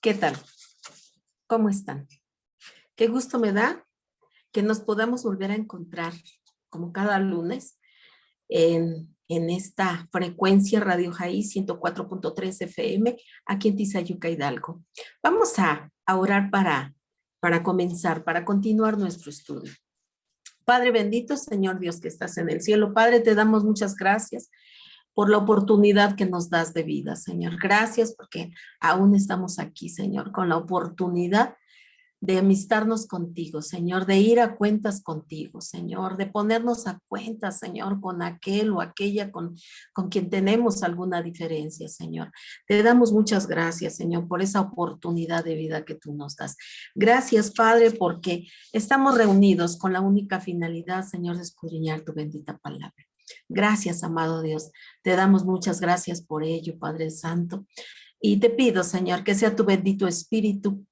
¿Qué tal? ¿Cómo están? Qué gusto me da que nos podamos volver a encontrar como cada lunes en esta frecuencia Radio Jaí 104.3 FM aquí en Tizayuca, Hidalgo. Vamos a orar para comenzar, para continuar nuestro estudio. Padre bendito, Señor Dios que estás en el cielo. Padre, te damos muchas gracias por la oportunidad que nos das de vida, Señor. Gracias porque aún estamos aquí, Señor, con la oportunidad de amistarnos contigo, Señor, de ir a cuentas contigo, Señor, de ponernos a cuentas, Señor, con aquel o aquella con quien tenemos alguna diferencia, Señor. Te damos muchas gracias, Señor, por esa oportunidad de vida que tú nos das. Gracias, Padre, porque estamos reunidos con la única finalidad, Señor, de escudriñar tu bendita palabra. Gracias, amado Dios. Te damos muchas gracias por ello, Padre Santo. Y te pido, Señor, que sea tu bendito Espíritu,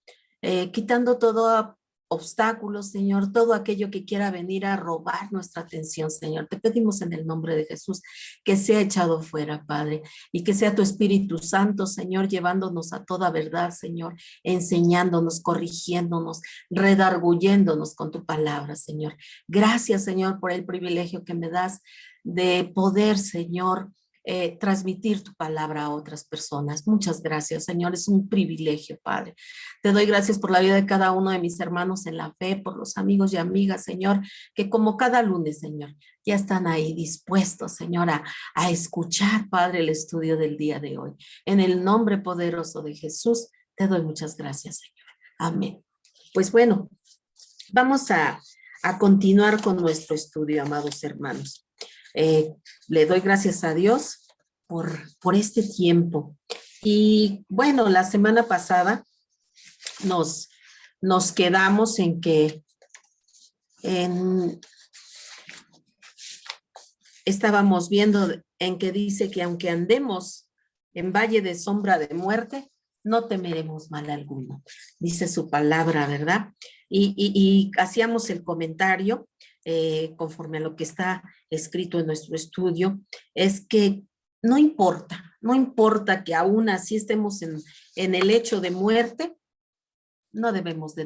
quitando todo obstáculo, Señor, todo aquello que quiera venir a robar nuestra atención, Señor. Te pedimos en el nombre de Jesús que sea echado fuera, Padre, y que sea tu Espíritu Santo, Señor, llevándonos a toda verdad, Señor, enseñándonos, corrigiéndonos, redarguyéndonos con tu palabra, Señor. Gracias, Señor, por el privilegio que me das de poder, Señor, transmitir tu palabra a otras personas. Muchas gracias, Señor. Es un privilegio, Padre. Te doy gracias por la vida de cada uno de mis hermanos en la fe, por los amigos y amigas, Señor, que como cada lunes, Señor, ya están ahí dispuestos, Señor, a escuchar, Padre, el estudio del día de hoy. En el nombre poderoso de Jesús, te doy muchas gracias, Señor. Amén. Pues bueno, vamos a continuar con nuestro estudio, amados hermanos. Le doy gracias a Dios por este tiempo. Y bueno, la semana pasada nos quedamos en que estábamos viendo en que dice que aunque andemos en valle de sombra de muerte, no temeremos mal alguno. Dice su palabra, ¿verdad? Y hacíamos el comentario conforme a lo que está escrito en nuestro estudio, es que no importa que aún así estemos en el hecho de muerte, no debemos de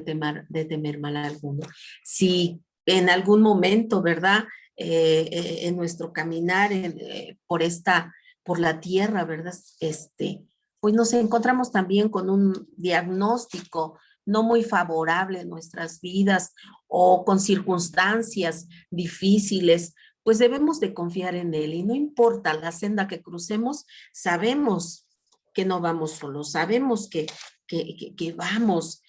temer mal alguno. Si en algún momento, ¿verdad? En nuestro caminar por la tierra, ¿verdad? Pues nos encontramos también con un diagnóstico no muy favorable en nuestras vidas o con circunstancias difíciles, pues debemos de confiar en Él y no importa la senda que crucemos, sabemos que no vamos solos, sabemos que vamos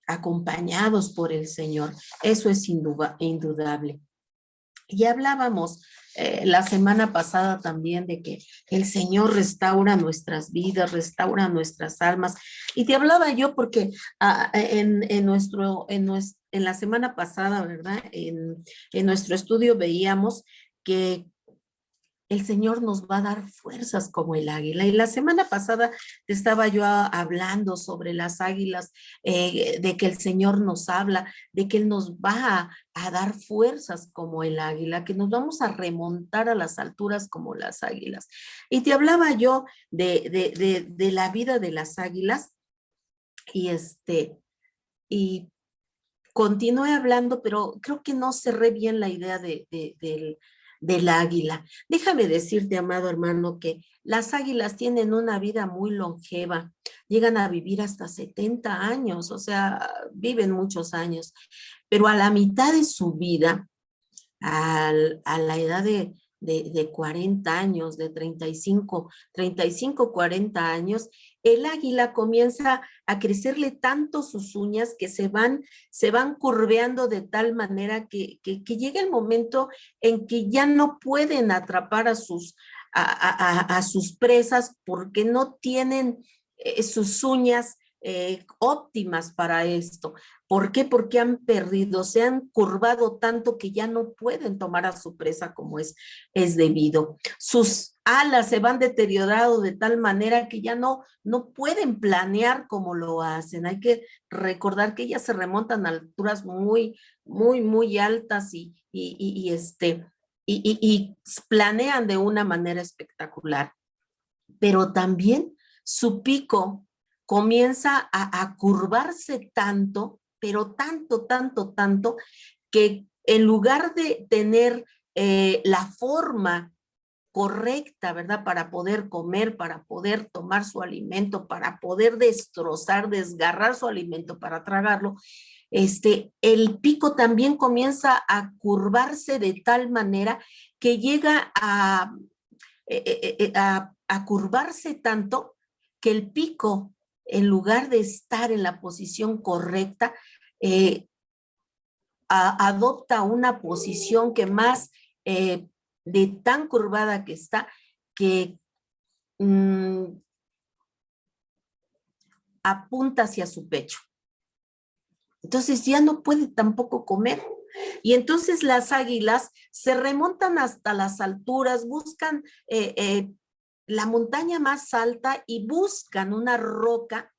acompañados por el Señor. Eso es indudable. Y hablábamos la semana pasada también de que el Señor restaura nuestras vidas, restaura nuestras almas. Y te hablaba yo porque en la semana pasada, ¿verdad? En nuestro estudio veíamos que el Señor nos va a dar fuerzas como el águila. Y la semana pasada te estaba yo hablando sobre las águilas, de que el Señor nos habla, de que Él nos va a dar fuerzas como el águila, que nos vamos a remontar a las alturas como las águilas. Y te hablaba yo de la vida de las águilas y continué hablando, pero creo que no cerré bien la idea del águila. Déjame decirte, amado hermano, que las águilas tienen una vida muy longeva, llegan a vivir hasta 70 años, o sea, viven muchos años, pero a la mitad de su vida, a la edad de 40 años, de 35, 40 años, el águila comienza a crecerle tanto sus uñas que se van curveando de tal manera que llega el momento en que ya no pueden atrapar a sus presas porque no tienen sus uñas óptimas para esto. ¿Por qué? Porque se han curvado tanto que ya no pueden tomar a su presa como es debido. Sus alas se van deteriorando de tal manera que ya no pueden planear como lo hacen. Hay que recordar que ellas se remontan a alturas muy, muy, muy altas y planean de una manera espectacular. Pero también su pico comienza a curvarse tanto, pero tanto, que en lugar de tener la forma correcta, ¿verdad? Para poder comer, para poder tomar su alimento, para poder destrozar, desgarrar su alimento para tragarlo, el pico también comienza a curvarse de tal manera que llega a curvarse tanto que el pico, en lugar de estar en la posición correcta, adopta una posición que más de tan curvada que está, que apunta hacia su pecho. Entonces ya no puede tampoco comer. Y entonces las águilas se remontan hasta las alturas, buscan la montaña más alta y buscan una roca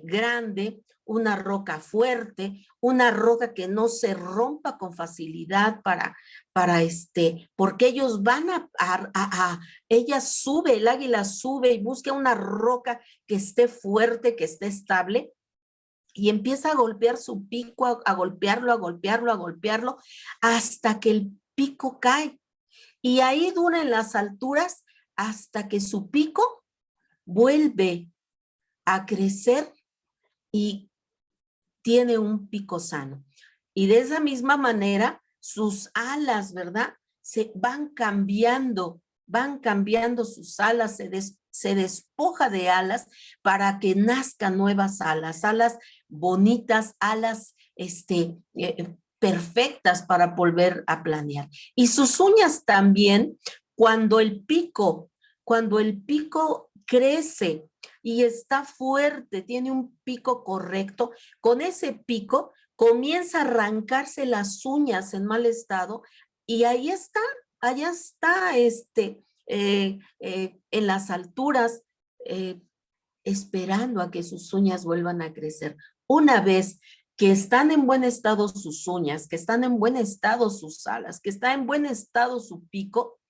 grande, una roca fuerte, una roca que no se rompa con facilidad porque ellos van ella sube, el águila sube y busca una roca que esté fuerte, que esté estable, y empieza a golpear su pico, a golpearlo, hasta que el pico cae. Y ahí dura en las alturas hasta que su pico vuelve a crecer y tiene un pico sano. Y de esa misma manera, sus alas, ¿verdad? Se van cambiando sus alas, se despoja de alas para que nazcan nuevas alas, alas bonitas, alas perfectas para volver a planear. Y sus uñas también, cuando el pico crece y está fuerte, tiene un pico correcto, con ese pico comienza a arrancarse las uñas en mal estado y allá está en las alturas, esperando a que sus uñas vuelvan a crecer. Una vez que están en buen estado sus uñas, que están en buen estado sus alas, que está en buen estado su pico,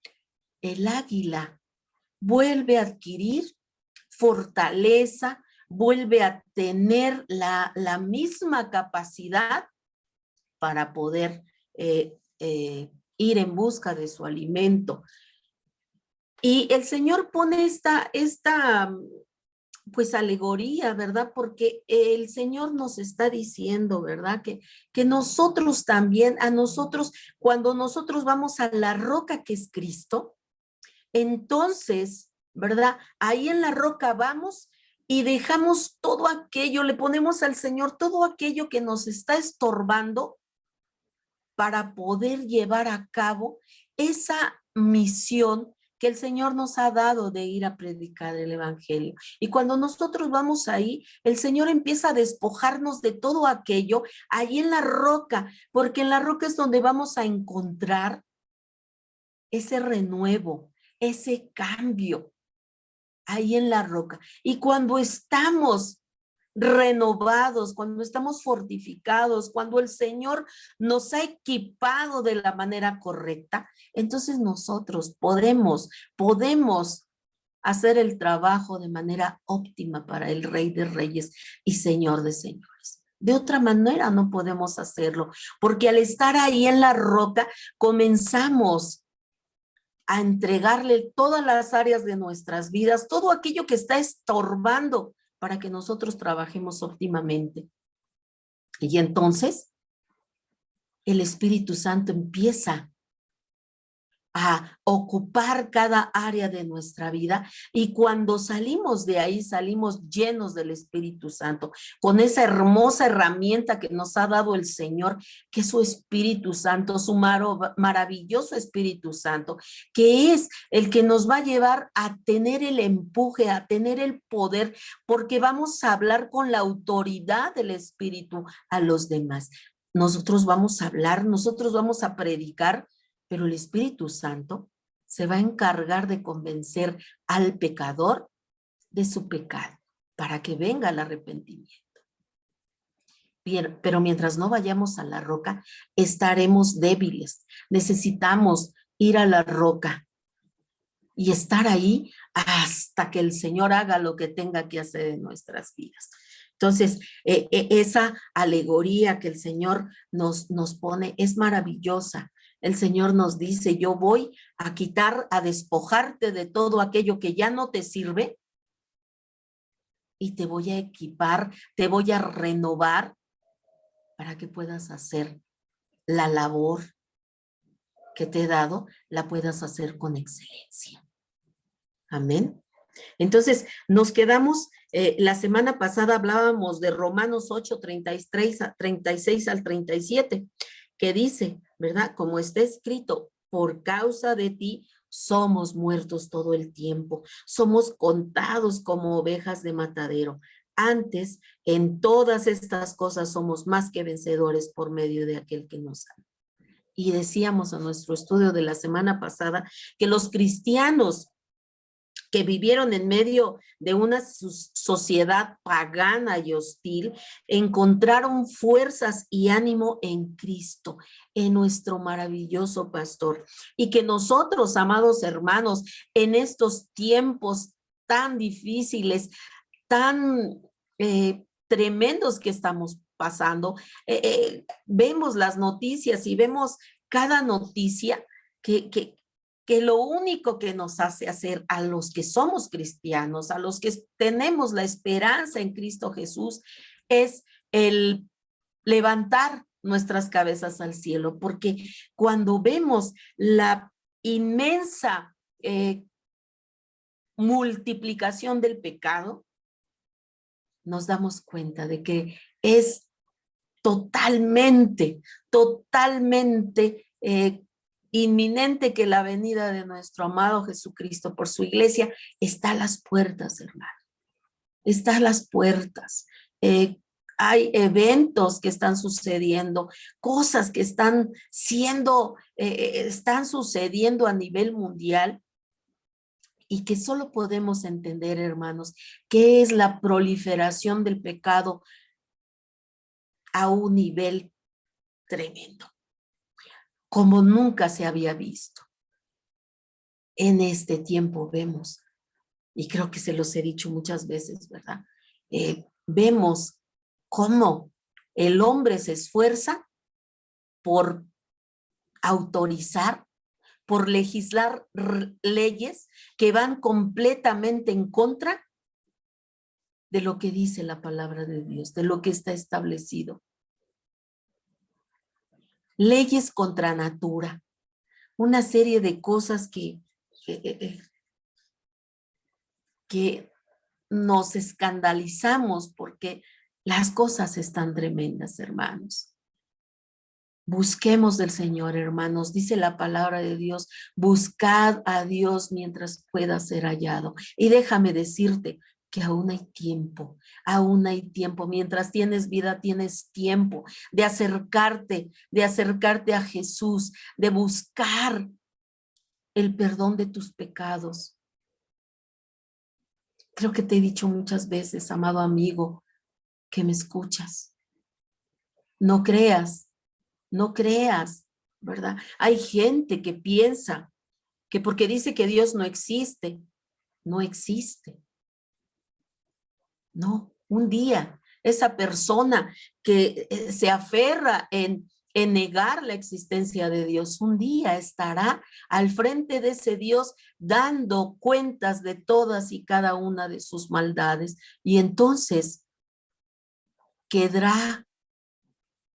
el águila vuelve a adquirir fortaleza, vuelve a tener la misma capacidad para poder ir en busca de su alimento. Y el Señor pone esta pues alegoría, ¿verdad? Porque el Señor nos está diciendo, ¿verdad? Que nosotros también, a nosotros, cuando nosotros vamos a la roca que es Cristo, entonces, ¿verdad? Ahí en la roca vamos y dejamos todo aquello, le ponemos al Señor todo aquello que nos está estorbando para poder llevar a cabo esa misión que el Señor nos ha dado de ir a predicar el evangelio. Y cuando nosotros vamos ahí, el Señor empieza a despojarnos de todo aquello ahí en la roca, porque en la roca es donde vamos a encontrar ese renuevo, ese cambio, ahí en la roca. Y cuando estamos renovados, cuando estamos fortificados, cuando el Señor nos ha equipado de la manera correcta, entonces nosotros podemos hacer el trabajo de manera óptima para el Rey de Reyes y Señor de Señores. De otra manera no podemos hacerlo, porque al estar ahí en la roca comenzamos a entregarle todas las áreas de nuestras vidas, todo aquello que está estorbando para que nosotros trabajemos óptimamente. Y entonces el Espíritu Santo empieza a ocupar cada área de nuestra vida, y cuando salimos de ahí, salimos llenos del Espíritu Santo, con esa hermosa herramienta que nos ha dado el Señor, que es su Espíritu Santo, su maravilloso Espíritu Santo, que es el que nos va a llevar a tener el empuje, a tener el poder, porque vamos a hablar con la autoridad del Espíritu a los demás. Nosotros vamos a hablar, nosotros vamos a predicar, pero el Espíritu Santo se va a encargar de convencer al pecador de su pecado para que venga el arrepentimiento. Bien, pero mientras no vayamos a la roca, estaremos débiles. Necesitamos ir a la roca. y estar ahí hasta que el Señor haga lo que tenga que hacer en nuestras vidas. Entonces, esa alegoría que el Señor nos pone es maravillosa. El Señor nos dice, yo voy a quitar, a despojarte de todo aquello que ya no te sirve y te voy a equipar, te voy a renovar para que puedas hacer la labor que te he dado, la puedas hacer con excelencia. Amén. Entonces, nos quedamos, la semana pasada hablábamos de Romanos 8, 36 al 37, que dice, ¿verdad? Como está escrito, por causa de ti somos muertos todo el tiempo, somos contados como ovejas de matadero. Antes, en todas estas cosas somos más que vencedores por medio de aquel que nos ama. Y decíamos en nuestro estudio de la semana pasada que los cristianos que vivieron en medio de una sociedad pagana y hostil, encontraron fuerzas y ánimo en Cristo, en nuestro maravilloso pastor. Y que nosotros, amados hermanos, en estos tiempos tan difíciles, tan tremendos que estamos pasando, vemos las noticias y vemos cada noticia que lo único que nos hace hacer a los que somos cristianos, a los que tenemos la esperanza en Cristo Jesús, es el levantar nuestras cabezas al cielo, porque cuando vemos la inmensa multiplicación del pecado, nos damos cuenta de que es totalmente inminente que la venida de nuestro amado Jesucristo por su iglesia está a las puertas, hermano. Está a las puertas. Hay eventos que están sucediendo, cosas que están sucediendo a nivel mundial y que solo podemos entender, hermanos, qué es la proliferación del pecado a un nivel tremendo, como nunca se había visto. En este tiempo vemos, y creo que se los he dicho muchas veces, ¿verdad? Vemos cómo el hombre se esfuerza por autorizar, por legislar leyes que van completamente en contra de lo que dice la palabra de Dios, de lo que está establecido. Leyes contra natura, una serie de cosas que nos escandalizamos porque las cosas están tremendas, hermanos. Busquemos del Señor, hermanos. Dice la palabra de Dios, buscad a Dios mientras pueda ser hallado. Y déjame decirte que aún hay tiempo, aún hay tiempo. Mientras tienes vida, tienes tiempo de acercarte a Jesús, de buscar el perdón de tus pecados. Creo que te he dicho muchas veces, amado amigo, que me escuchas. No creas, ¿verdad? Hay gente que piensa que porque dice que Dios no existe, no existe. No, un día esa persona que se aferra en negar la existencia de Dios, un día estará al frente de ese Dios dando cuentas de todas y cada una de sus maldades. Y entonces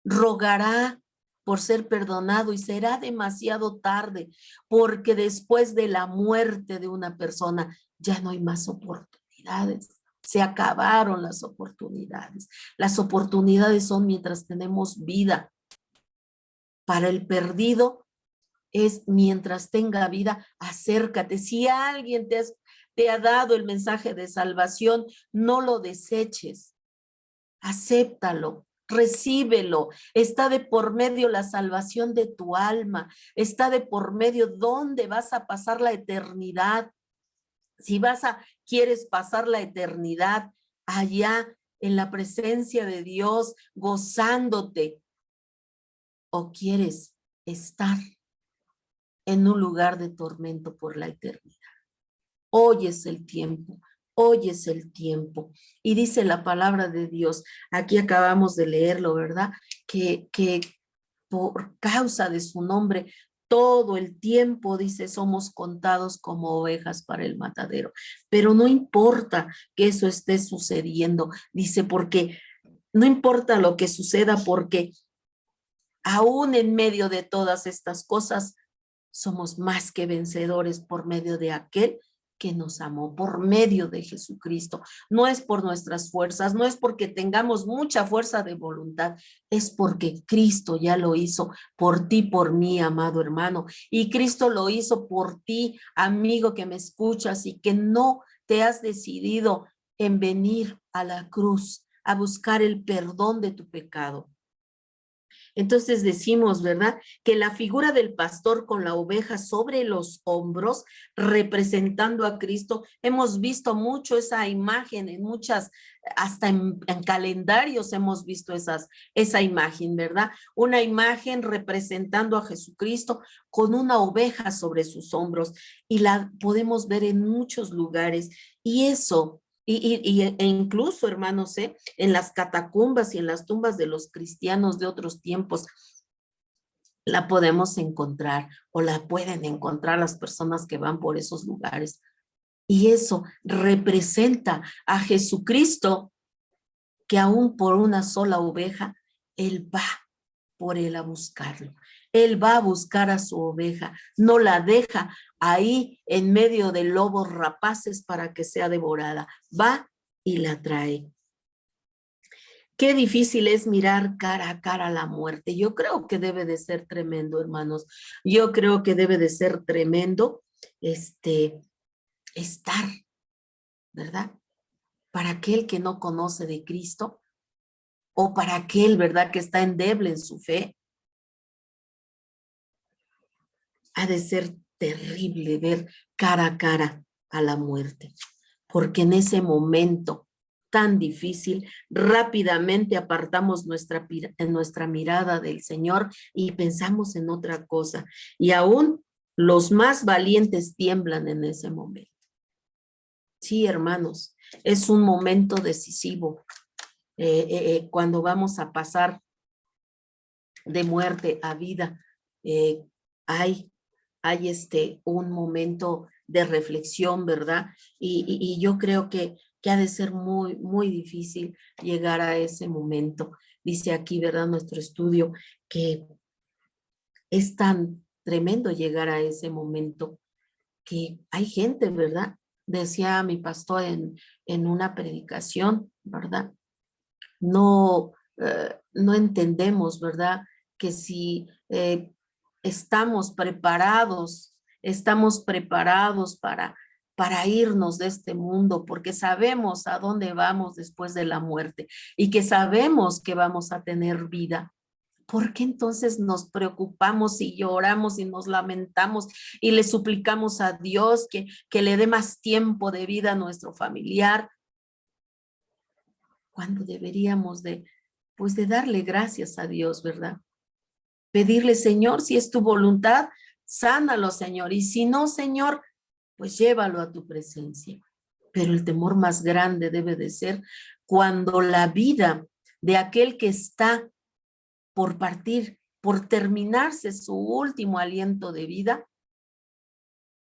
rogará por ser perdonado y será demasiado tarde, porque después de la muerte de una persona ya no hay más oportunidades. Se acabaron las oportunidades. Las oportunidades son mientras tenemos vida. Para el perdido es mientras tenga vida, acércate. Si alguien te ha dado el mensaje de salvación, no lo deseches. Acéptalo. Recíbelo, está de por medio la salvación de tu alma, está de por medio dónde vas a pasar la eternidad. Si quieres pasar la eternidad allá en la presencia de Dios, gozándote, o quieres estar en un lugar de tormento por la eternidad. Hoy es el tiempo. Hoy es el tiempo. Y dice la palabra de Dios, aquí acabamos de leerlo, ¿verdad? Que por causa de su nombre, todo el tiempo, dice, somos contados como ovejas para el matadero. Pero no importa que eso esté sucediendo, dice, porque no importa lo que suceda, porque aún en medio de todas estas cosas, somos más que vencedores por medio de aquel que nos amó, por medio de Jesucristo. No es por nuestras fuerzas, no es porque tengamos mucha fuerza de voluntad, es porque Cristo ya lo hizo por ti, por mí, amado hermano. Y Cristo lo hizo por ti, amigo que me escuchas y que no te has decidido en venir a la cruz a buscar el perdón de tu pecado. Entonces decimos, ¿verdad? Que la figura del pastor con la oveja sobre los hombros, representando a Cristo, hemos visto mucho esa imagen en muchas, hasta en calendarios hemos visto esa imagen, ¿verdad? Una imagen representando a Jesucristo con una oveja sobre sus hombros y la podemos ver en muchos lugares y eso. E incluso, hermanos, en las catacumbas y en las tumbas de los cristianos de otros tiempos, la podemos encontrar o la pueden encontrar las personas que van por esos lugares. Y eso representa a Jesucristo, que aún por una sola oveja, Él va por él a buscarlo. Él va a buscar a su oveja, no la deja ahí en medio de lobos rapaces para que sea devorada. Va y la trae. Qué difícil es mirar cara a cara la muerte. Yo creo que debe de ser tremendo, hermanos. Yo creo que debe de ser tremendo estar, ¿verdad? Para aquel que no conoce de Cristo o para aquel, ¿verdad?, que está endeble en su fe. Ha de ser terrible ver cara a cara a la muerte, porque en ese momento tan difícil, rápidamente apartamos nuestra mirada del Señor y pensamos en otra cosa. Y aún los más valientes tiemblan en ese momento. Sí, hermanos, es un momento decisivo cuando vamos a pasar de muerte a vida. Hay un momento de reflexión, ¿verdad? Y yo creo que ha de ser muy, muy difícil llegar a ese momento. Dice aquí, ¿verdad?, nuestro estudio, que es tan tremendo llegar a ese momento que hay gente, ¿verdad? Decía mi pastor en una predicación, ¿verdad? No entendemos, ¿verdad?, que si estamos preparados para irnos de este mundo, porque sabemos a dónde vamos después de la muerte y que sabemos que vamos a tener vida. ¿Por qué entonces nos preocupamos y lloramos y nos lamentamos y le suplicamos a Dios que le dé más tiempo de vida a nuestro familiar, cuando deberíamos de darle gracias a Dios, ¿verdad? Pedirle, Señor, si es tu voluntad, sánalo, Señor. Y si no, Señor, pues llévalo a tu presencia. Pero el temor más grande debe de ser cuando la vida de aquel que está por partir, por terminarse su último aliento de vida,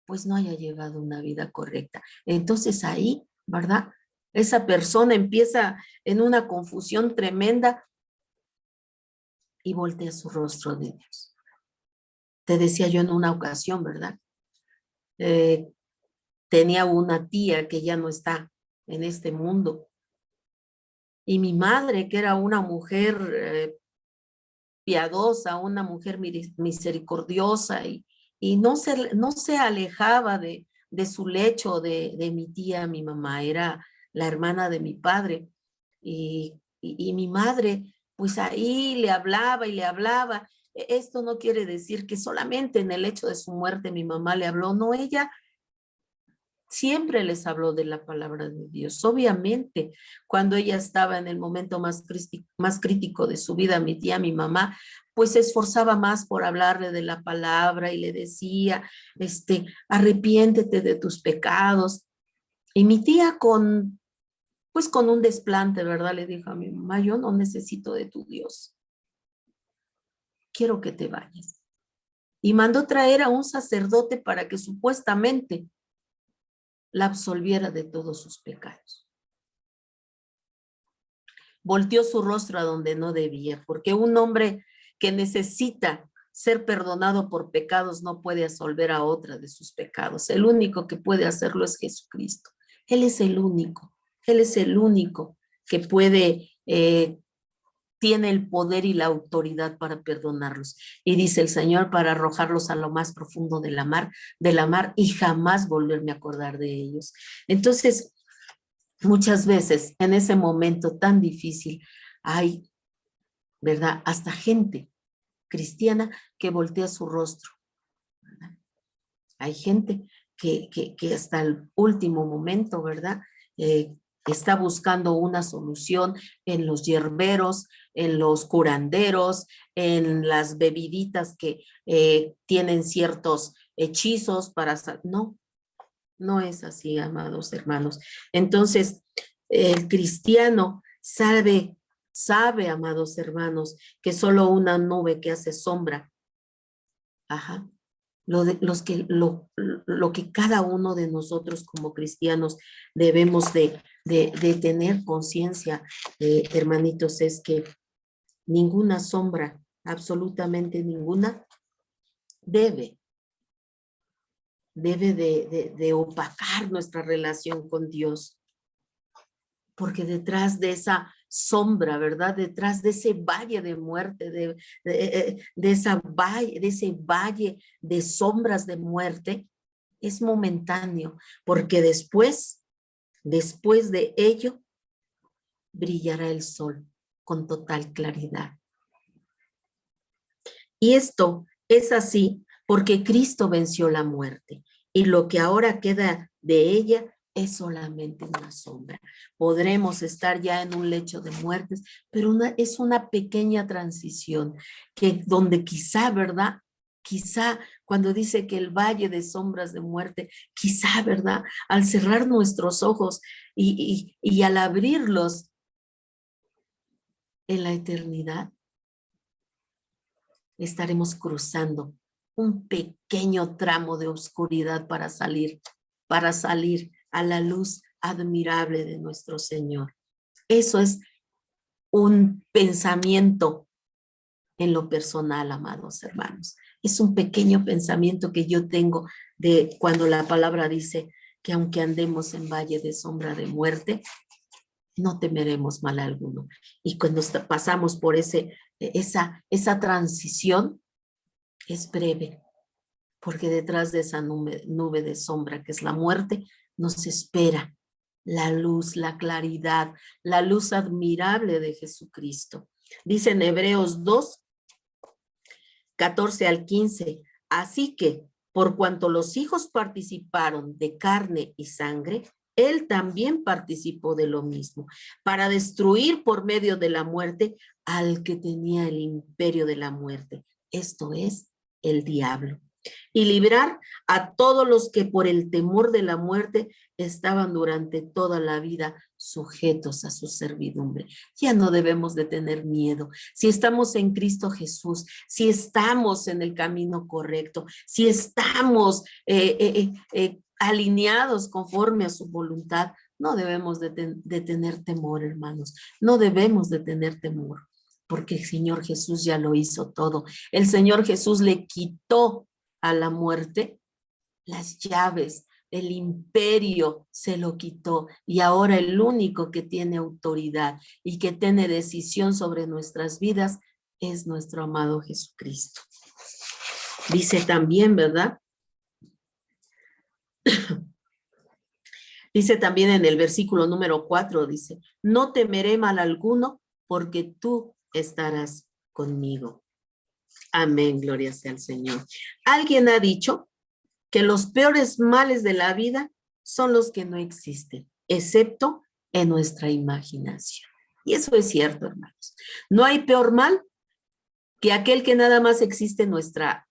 pues no haya llegado a una vida correcta. Entonces ahí, ¿verdad?, esa persona empieza en una confusión tremenda y voltea su rostro de Dios. Te decía yo en una ocasión, ¿verdad? Tenía una tía que ya no está en este mundo. Y mi madre, que era una mujer piadosa, una mujer misericordiosa y no se alejaba de su lecho de mi tía, mi mamá, era la hermana de mi padre. Y mi madre, pues ahí le hablaba y le hablaba. Esto no quiere decir que solamente en el hecho de su muerte mi mamá le habló, no, ella siempre les habló de la palabra de Dios. Obviamente, cuando ella estaba en el momento más crítico de su vida, mi tía, mi mamá, pues se esforzaba más por hablarle de la palabra y le decía, arrepiéntete de tus pecados. Y mi tía pues con un desplante, ¿verdad? Le dijo a mi mamá, yo no necesito de tu Dios. Quiero que te vayas. Y mandó traer a un sacerdote para que supuestamente la absolviera de todos sus pecados. Volteó su rostro a donde no debía, porque un hombre que necesita ser perdonado por pecados no puede absolver a otra de sus pecados. El único que puede hacerlo es Jesucristo. Él es el único que puede, tiene el poder y la autoridad para perdonarlos. Y dice el Señor, para arrojarlos a lo más profundo de la mar y jamás volverme a acordar de ellos. Entonces, muchas veces en ese momento tan difícil hay, ¿verdad? Hasta gente cristiana que voltea su rostro, ¿verdad? Hay gente que hasta el último momento, ¿verdad? Está buscando una solución en los hierberos, en los curanderos, en las bebiditas que tienen ciertos hechizos para... No, no es así, amados hermanos. Entonces, el cristiano sabe, amados hermanos, que solo una nube que hace sombra, ajá, lo que cada uno de nosotros como cristianos debemos de tener conciencia, hermanitos, es que ninguna sombra, absolutamente ninguna, debe de opacar nuestra relación con Dios. Porque detrás de esa sombra, ¿verdad? Detrás de ese valle de muerte, de ese valle de sombras de muerte, es momentáneo, porque después de ello, brillará el sol con total claridad. Y esto es así porque Cristo venció la muerte y lo que ahora queda de ella es solamente una sombra. Podremos estar ya en un lecho de muertes, pero es una pequeña transición donde quizá, ¿verdad? Quizá cuando dice que el valle de sombras de muerte, quizá, ¿verdad? Al cerrar nuestros ojos y al abrirlos en la eternidad, estaremos cruzando un pequeño tramo de oscuridad para salir a la luz admirable de nuestro Señor. Eso es un pensamiento en lo personal, amados hermanos. Es un pequeño pensamiento que yo tengo de cuando la palabra dice que aunque andemos en valle de sombra de muerte, no temeremos mal alguno. Y cuando pasamos por esa transición, es breve, porque detrás de esa nube de sombra que es la muerte, nos espera la luz, la claridad, la luz admirable de Jesucristo. Dice en Hebreos 2, 14 al 15, así que por cuanto los hijos participaron de carne y sangre, él también participó de lo mismo, para destruir por medio de la muerte al que tenía el imperio de la muerte, esto es, el diablo, y librar a todos los que por el temor de la muerte estaban durante toda la vida sujetos a su servidumbre. Ya no debemos de tener miedo. Si estamos en Cristo Jesús, si estamos en el camino correcto, si estamos alineados conforme a su voluntad, no debemos de tener temor, hermanos. No debemos de tener temor, porque el Señor Jesús ya lo hizo todo. El Señor Jesús le quitó a la muerte las llaves, el imperio se lo quitó y ahora el único que tiene autoridad y que tiene decisión sobre nuestras vidas es nuestro amado Jesucristo. Dice también, ¿verdad? Dice también en el versículo número 4, dice, no temeré mal alguno porque tú estarás conmigo. Amén, gloria sea al Señor. Alguien ha dicho que los peores males de la vida son los que no existen, excepto en nuestra imaginación. Y eso es cierto, hermanos. No hay peor mal que aquel que nada más existe en nuestra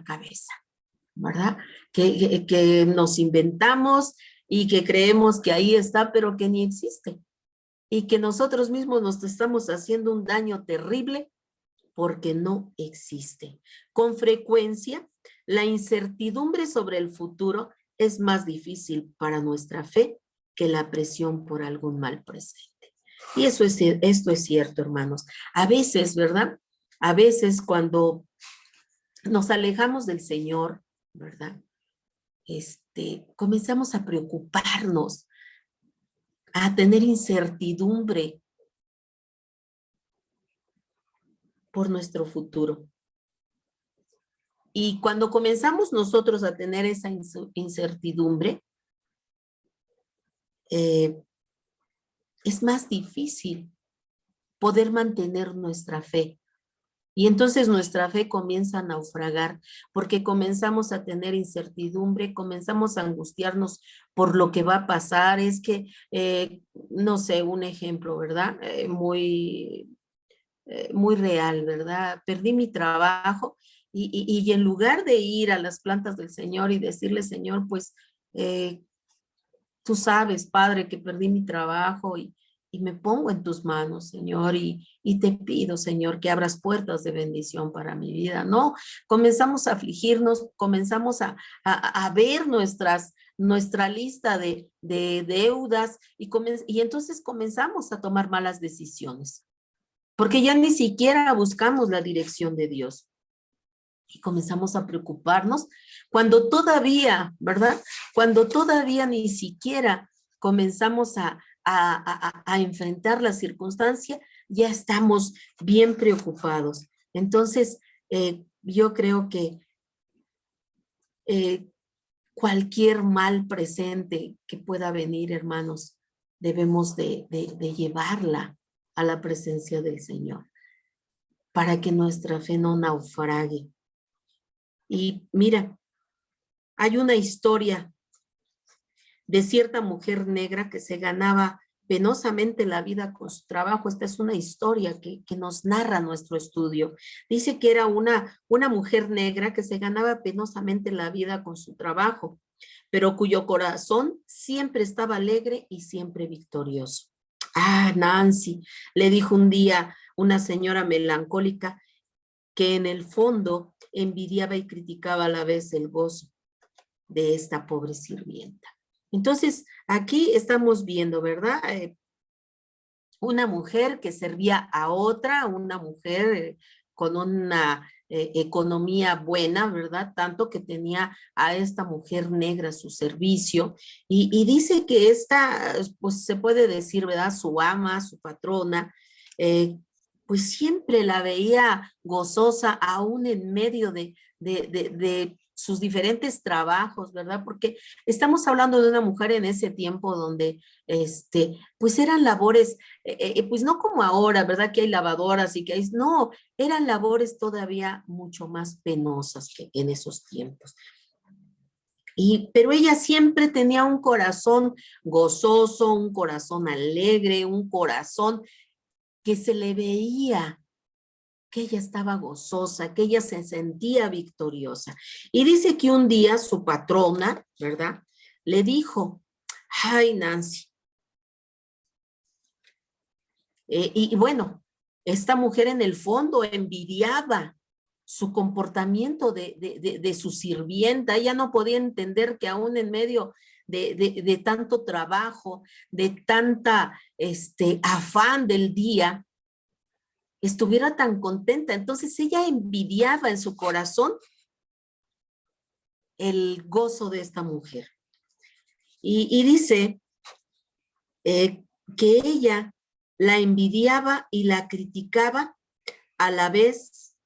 cabeza, ¿verdad? Que nos inventamos y que creemos que ahí está, pero que ni existe. Y que nosotros mismos nos estamos haciendo un daño terrible porque no existe. Con frecuencia, la incertidumbre sobre el futuro es más difícil para nuestra fe que la presión por algún mal presente. Y esto es cierto, hermanos. A veces, ¿verdad? A veces cuando nos alejamos del Señor, ¿verdad? Comenzamos a preocuparnos, a tener incertidumbre por nuestro futuro. Y cuando comenzamos nosotros a tener esa incertidumbre, es más difícil poder mantener nuestra fe. Y entonces nuestra fe comienza a naufragar porque comenzamos a tener incertidumbre, comenzamos a angustiarnos por lo que va a pasar. Es que, no sé, un ejemplo, ¿verdad? Muy real, ¿verdad? Perdí mi trabajo y en lugar de ir a las plantas del Señor y decirle, Señor, pues tú sabes, Padre, que perdí mi trabajo y me pongo en tus manos, Señor, y te pido, Señor, que abras puertas de bendición para mi vida. No, comenzamos a afligirnos, comenzamos a ver nuestra lista de deudas y entonces comenzamos a tomar malas decisiones, porque ya ni siquiera buscamos la dirección de Dios. Y comenzamos a preocuparnos cuando todavía, ¿verdad? Cuando todavía ni siquiera comenzamos a enfrentar la circunstancia, ya estamos bien preocupados. Entonces, yo creo que cualquier mal presente que pueda venir, hermanos, debemos de llevarla a la presencia del Señor para que nuestra fe no naufrague. Y mira, hay una historia de cierta mujer negra que se ganaba penosamente la vida con su trabajo. Esta es una historia que nos narra nuestro estudio. Dice que era una mujer negra que se ganaba penosamente la vida con su trabajo, pero cuyo corazón siempre estaba alegre y siempre victorioso. Ah, Nancy, le dijo un día una señora melancólica que en el fondo envidiaba y criticaba a la vez el gozo de esta pobre sirvienta. Entonces, aquí estamos viendo, ¿verdad? Una mujer que servía a otra, una mujer con una economía buena, ¿verdad? Tanto que tenía a esta mujer negra a su servicio. Y dice que esta, pues se puede decir, ¿verdad? Su ama, su patrona, pues siempre la veía gozosa aún en medio de sus diferentes trabajos, ¿verdad? Porque estamos hablando de una mujer en ese tiempo donde, pues eran labores, pues no como ahora, ¿verdad? Que hay lavadoras y que hay, no, eran labores todavía mucho más penosas que en esos tiempos. Pero ella siempre tenía un corazón gozoso, un corazón alegre, un corazón que se le veía que ella estaba gozosa, que ella se sentía victoriosa. Y dice que un día su patrona, ¿verdad? Le dijo, ay, Nancy. Y bueno, esta mujer en el fondo envidiaba su comportamiento de su sirvienta. Ella no podía entender que aún en medio de tanto trabajo, de tanta afán del día, estuviera tan contenta. Entonces ella envidiaba en su corazón el gozo de esta mujer. Y dice que ella la envidiaba y la criticaba a la vez.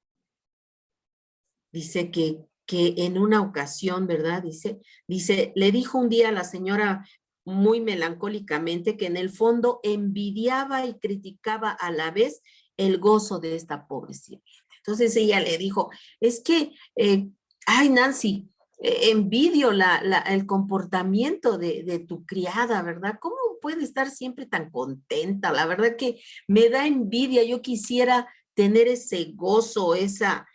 Dice que en una ocasión, ¿verdad? Dice, le dijo un día a la señora muy melancólicamente que en el fondo envidiaba y criticaba a la vez el gozo de esta pobre sirvienta. Entonces ella le dijo, es que, ay, Nancy, envidio el comportamiento de tu criada, ¿verdad? ¿Cómo puede estar siempre tan contenta? La verdad que me da envidia, yo quisiera tener ese gozo, esa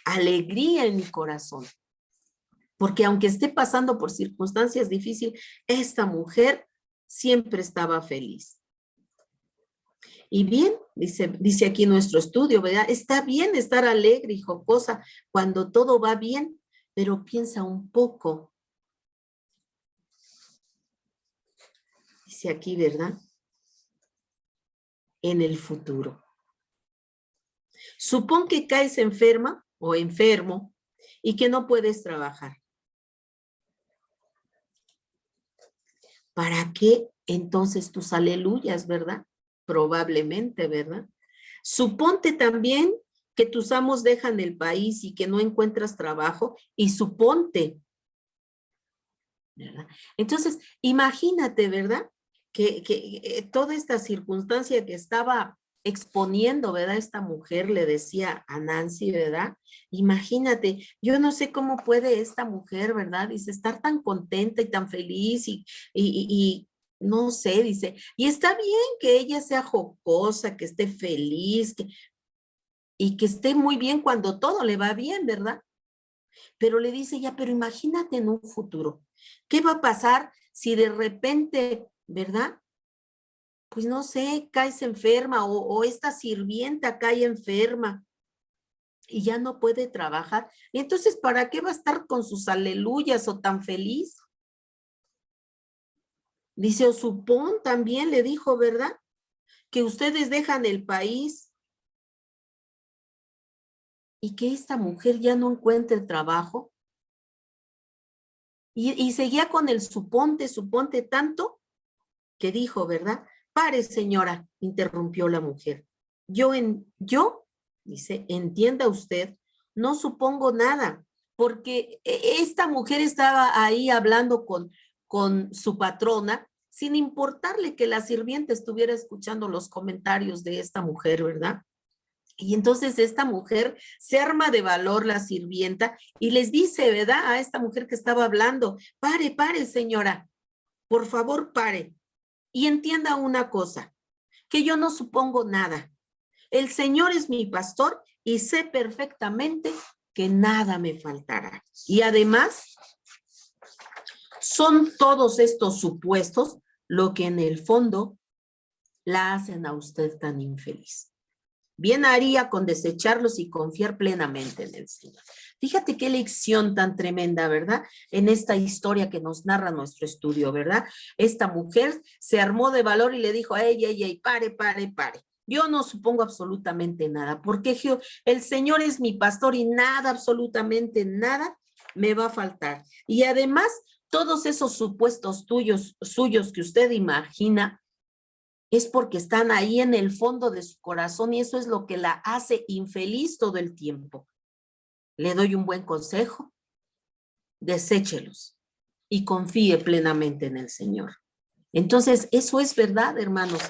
alegría en mi corazón. Porque aunque esté pasando por circunstancias difíciles, esta mujer siempre estaba feliz. Y bien, dice aquí nuestro estudio, ¿verdad? Está bien estar alegre y jocosa cuando todo va bien, pero piensa un poco. Dice aquí, ¿verdad? En el futuro. Supón que caes enferma o enfermo y que no puedes trabajar. ¿Para qué entonces tus aleluyas, verdad? Probablemente, ¿verdad? Suponte también que tus amos dejan el país y que no encuentras trabajo, y suponte, ¿verdad? Entonces, imagínate, ¿verdad? Que toda esta circunstancia que estaba exponiendo, ¿verdad? Esta mujer le decía a Nancy, ¿verdad? Imagínate, yo no sé cómo puede esta mujer, ¿verdad? Dice, estar tan contenta y tan feliz y no sé, dice, y está bien que ella sea jocosa, que esté feliz, y que esté muy bien cuando todo le va bien, ¿verdad? Pero le dice ya, pero imagínate en un futuro, ¿qué va a pasar si de repente, ¿verdad? Pues no sé, caes enferma o esta sirvienta cae enferma y ya no puede trabajar. Y entonces, ¿para qué va a estar con sus aleluyas o tan feliz? Dice, o supón también le dijo, ¿verdad? Que ustedes dejan el país y que esta mujer ya no encuentre trabajo. Y seguía con el suponte tanto que dijo, ¿verdad? Pare, señora, interrumpió la mujer. Yo, dice, entienda usted, no supongo nada, porque esta mujer estaba ahí hablando con su patrona, sin importarle que la sirvienta estuviera escuchando los comentarios de esta mujer, ¿verdad? Y entonces esta mujer se arma de valor, la sirvienta, y les dice, ¿verdad? A esta mujer que estaba hablando, pare, pare, señora, por favor, pare. Y entienda una cosa, que yo no supongo nada. El Señor es mi pastor y sé perfectamente que nada me faltará. Y además, son todos estos supuestos lo que en el fondo la hacen a usted tan infeliz. Bien haría con desecharlos y confiar plenamente en el Señor. Fíjate qué lección tan tremenda, ¿verdad? En esta historia que nos narra nuestro estudio, ¿verdad? Esta mujer se armó de valor y le dijo, ey, pare, pare, pare. Yo no supongo absolutamente nada, porque el Señor es mi pastor y nada, absolutamente nada me va a faltar. Y además, todos esos supuestos suyos que usted imagina, es porque están ahí en el fondo de su corazón y eso es lo que la hace infeliz todo el tiempo. Le doy un buen consejo, deséchelos y confíe plenamente en el Señor. Entonces, eso es verdad, hermanos.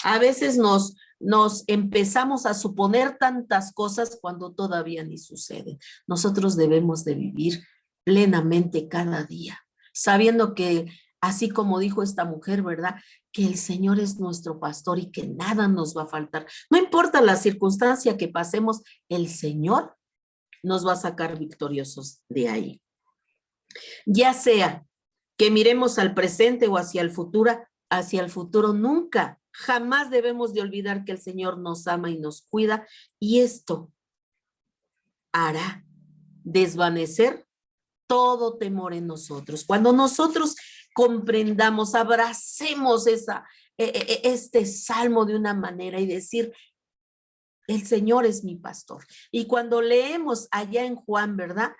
A veces nos empezamos a suponer tantas cosas cuando todavía ni suceden. Nosotros debemos de vivir plenamente cada día, sabiendo que, así como dijo esta mujer, ¿verdad? Que el Señor es nuestro pastor y que nada nos va a faltar. No importa la circunstancia que pasemos, el Señor nos va a sacar victoriosos de ahí. Ya sea que miremos al presente o hacia el futuro nunca, jamás debemos de olvidar que el Señor nos ama y nos cuida y esto hará desvanecer todo temor en nosotros. Cuando nosotros comprendamos, abracemos este salmo de una manera y decir, el Señor es mi pastor. Y cuando leemos allá en Juan, ¿verdad?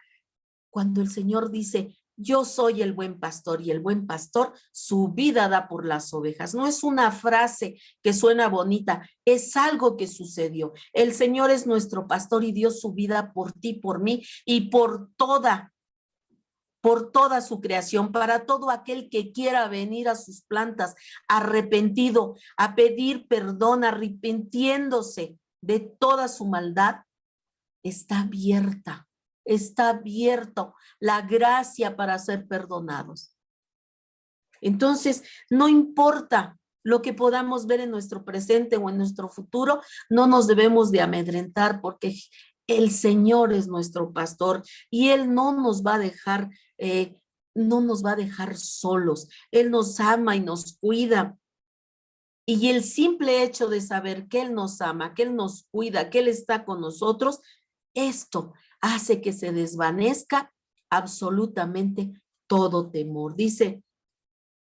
Cuando el Señor dice, yo soy el buen pastor y el buen pastor su vida da por las ovejas. No es una frase que suena bonita, es algo que sucedió. El Señor es nuestro pastor y dio su vida por ti, por mí y por toda su creación, para todo aquel que quiera venir a sus plantas arrepentido, a pedir perdón, arrepintiéndose de toda su maldad, está abierto la gracia para ser perdonados. Entonces, no importa lo que podamos ver en nuestro presente o en nuestro futuro, no nos debemos de amedrentar porque el Señor es nuestro pastor y Él no nos va a dejar, no nos va a dejar solos. Él nos ama y nos cuida. Y el simple hecho de saber que Él nos ama, que Él nos cuida, que Él está con nosotros, esto hace que se desvanezca absolutamente todo temor. Dice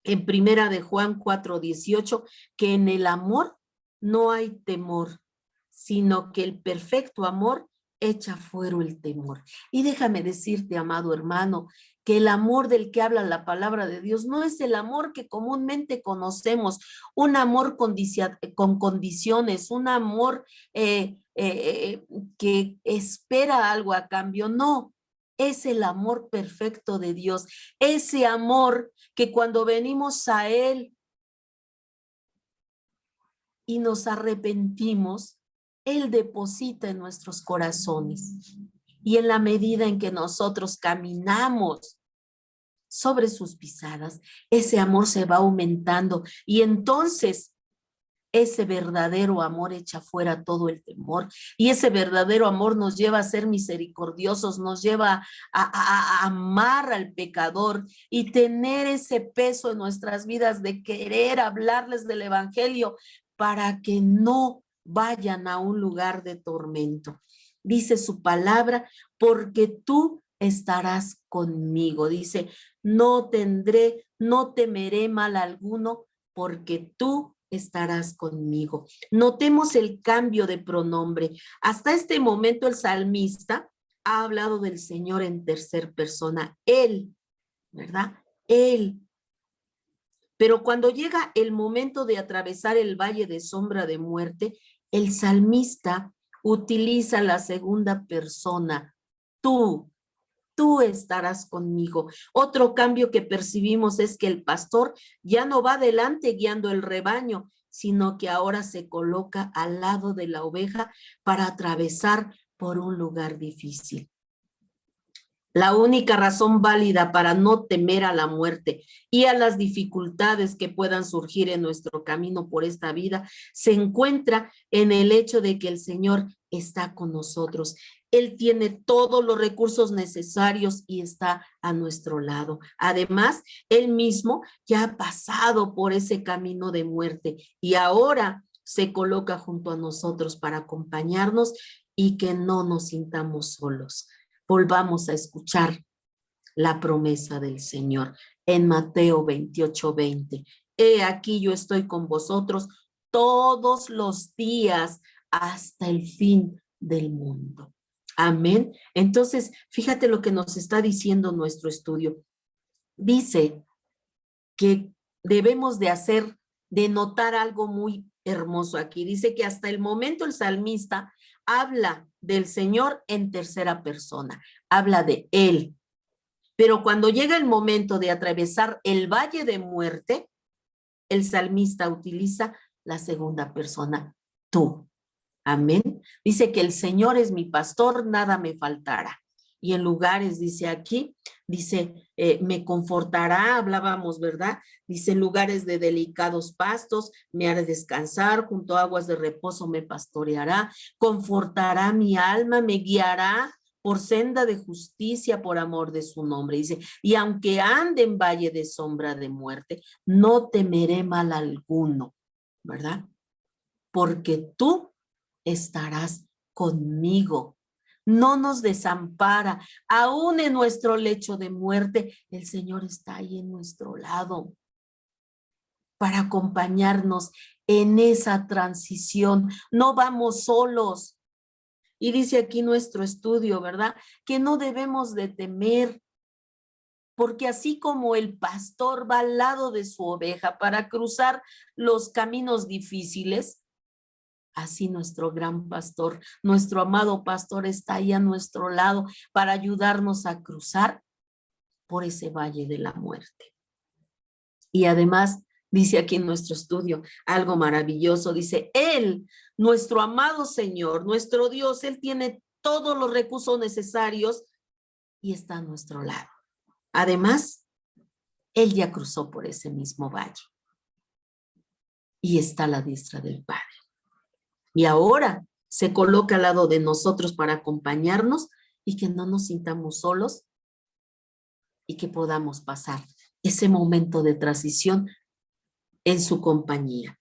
en primera de Juan 4:18 que en el amor no hay temor, sino que el perfecto amor echa fuera el temor. Y déjame decirte, amado hermano, que el amor del que habla la palabra de Dios no es el amor que comúnmente conocemos, un amor con condiciones, un amor que espera algo a cambio, no. Es el amor perfecto de Dios, ese amor que cuando venimos a Él y nos arrepentimos, Él deposita en nuestros corazones. Y en la medida en que nosotros caminamos sobre sus pisadas, ese amor se va aumentando y entonces ese verdadero amor echa fuera todo el temor y ese verdadero amor nos lleva a ser misericordiosos, nos lleva a amar al pecador y tener ese peso en nuestras vidas de querer hablarles del evangelio para que no vayan a un lugar de tormento. Dice su palabra, porque tú estarás conmigo. Dice, no temeré mal alguno, porque tú estarás conmigo. Notemos el cambio de pronombre. Hasta este momento el salmista ha hablado del Señor en tercer persona, Él, ¿verdad? Él. Pero cuando llega el momento de atravesar el valle de sombra de muerte, el salmista utiliza la segunda persona, tú estarás conmigo. Otro cambio que percibimos es que el pastor ya no va adelante guiando el rebaño, sino que ahora se coloca al lado de la oveja para atravesar por un lugar difícil. La única razón válida para no temer a la muerte y a las dificultades que puedan surgir en nuestro camino por esta vida se encuentra en el hecho de que el Señor está con nosotros. Él tiene todos los recursos necesarios y está a nuestro lado. Además, Él mismo ya ha pasado por ese camino de muerte y ahora se coloca junto a nosotros para acompañarnos y que no nos sintamos solos. Volvamos a escuchar la promesa del Señor en Mateo 28:20. He aquí yo estoy con vosotros todos los días hasta el fin del mundo. Amén. Entonces, fíjate lo que nos está diciendo nuestro estudio. Dice que debemos de notar algo muy hermoso aquí. Dice que hasta el momento el salmista habla del Señor en tercera persona, habla de Él. Pero cuando llega el momento de atravesar el valle de muerte, el salmista utiliza la segunda persona, tú. Amén. Dice que el Señor es mi pastor, nada me faltará. Y en lugares, dice aquí, dice, me confortará, hablábamos, ¿verdad? Dice, en lugares de delicados pastos, me hará descansar, junto a aguas de reposo me pastoreará, confortará mi alma, me guiará por senda de justicia, por amor de su nombre. Dice, y aunque ande en valle de sombra de muerte, no temeré mal alguno, ¿verdad? Porque tú estarás conmigo. No nos desampara. Aún en nuestro lecho de muerte, el Señor está ahí en nuestro lado para acompañarnos en esa transición. No vamos solos. Y dice aquí nuestro estudio, ¿verdad? Que no debemos de temer, porque así como el pastor va al lado de su oveja para cruzar los caminos difíciles, así nuestro gran pastor, nuestro amado pastor está ahí a nuestro lado para ayudarnos a cruzar por ese valle de la muerte. Y además, dice aquí en nuestro estudio algo maravilloso, dice, Él, nuestro amado Señor, nuestro Dios, Él tiene todos los recursos necesarios y está a nuestro lado. Además, Él ya cruzó por ese mismo valle. y está a la diestra del Padre. Y ahora se coloca al lado de nosotros para acompañarnos y que no nos sintamos solos y que podamos pasar ese momento de transición en su compañía.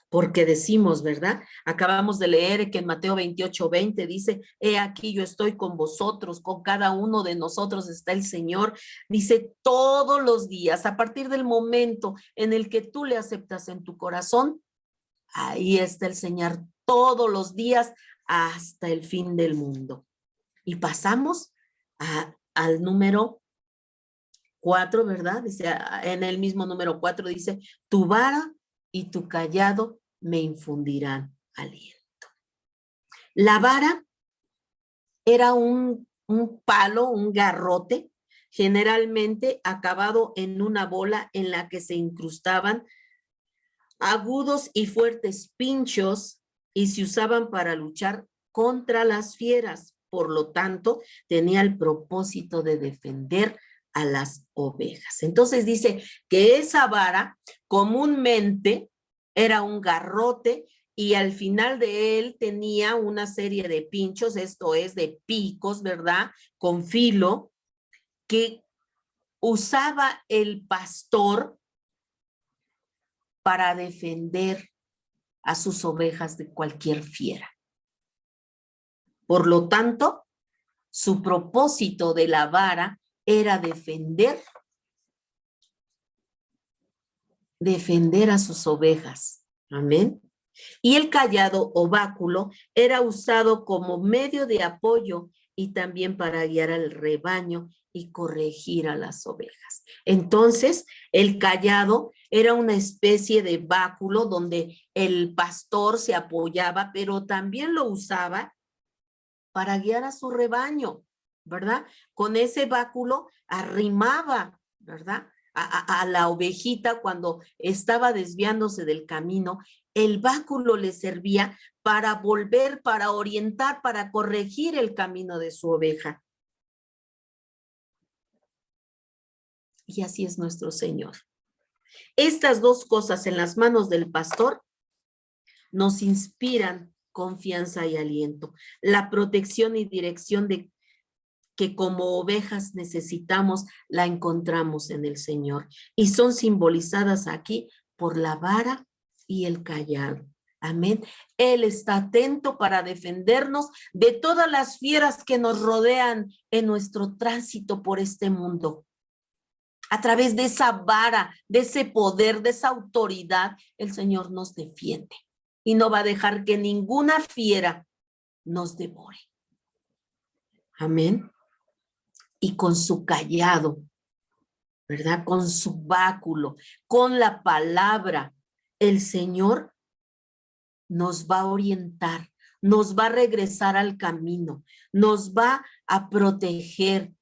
Porque decimos, ¿verdad? Acabamos de leer que en Mateo 28:20 dice, he aquí yo estoy con vosotros, con cada uno de nosotros está el Señor. Dice todos los días, a partir del momento en el que tú le aceptas en tu corazón, ahí está el Señor todos los días hasta el fin del mundo. Y pasamos al número 4, ¿verdad? Dice, en el mismo número 4 dice, tu vara y tu callado me infundirán aliento. La vara era un palo, un garrote, generalmente acabado en una bola en la que se incrustaban agudos y fuertes pinchos y se usaban para luchar contra las fieras. Por lo tanto, tenía el propósito de defender a las ovejas. Entonces dice que esa vara comúnmente era un garrote y al final de él tenía una serie de pinchos, esto es de picos, ¿verdad? Con filo, que usaba el pastor para defender a sus ovejas de cualquier fiera. Por lo tanto, su propósito de la vara era defender a sus ovejas. Amén. Y el callado o báculo era usado como medio de apoyo y también para guiar al rebaño y corregir a las ovejas. Entonces, el callado era una especie de báculo donde el pastor se apoyaba, pero también lo usaba para guiar a su rebaño, ¿verdad? Con ese báculo arrimaba, ¿verdad? A la ovejita cuando estaba desviándose del camino, el báculo le servía para volver, para orientar, para corregir el camino de su oveja. Y así es nuestro Señor. Estas dos cosas en las manos del pastor nos inspiran confianza y aliento. La protección y dirección de que como ovejas necesitamos, la encontramos en el Señor. Y son simbolizadas aquí por la vara y el callado. Amén. Él está atento para defendernos de todas las fieras que nos rodean en nuestro tránsito por este mundo. A través de esa vara, de ese poder, de esa autoridad, el Señor nos defiende. Y no va a dejar que ninguna fiera nos devore. Amén. Y con su callado, ¿verdad? Con su báculo, con la palabra, el Señor nos va a orientar, nos va a regresar al camino, nos va a proteger,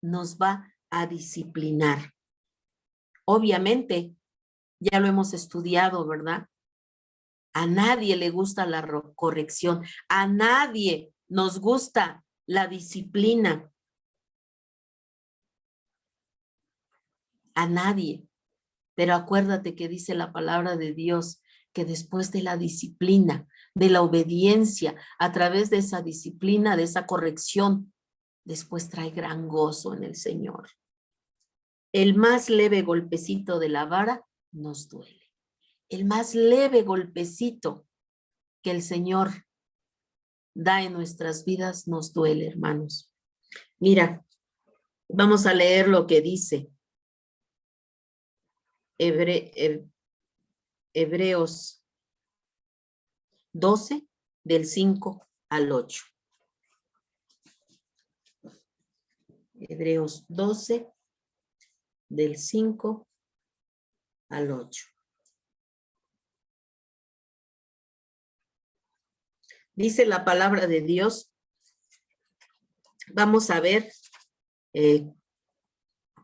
nos va a disciplinar. Obviamente, ya lo hemos estudiado, ¿verdad? A nadie le gusta la corrección, a nadie nos gusta la disciplina. A nadie. Pero acuérdate que dice la palabra de Dios que después de la disciplina, de la obediencia, a través de esa disciplina, de esa corrección, después trae gran gozo en el Señor. El más leve golpecito de la vara nos duele. El más leve golpecito que el Señor da en nuestras vidas nos duele, hermanos. Mira, vamos a leer lo que dice Hebreos 12, del 5 al 8. Hebreos 12, del 5 al 8. Dice la palabra de Dios. Vamos a ver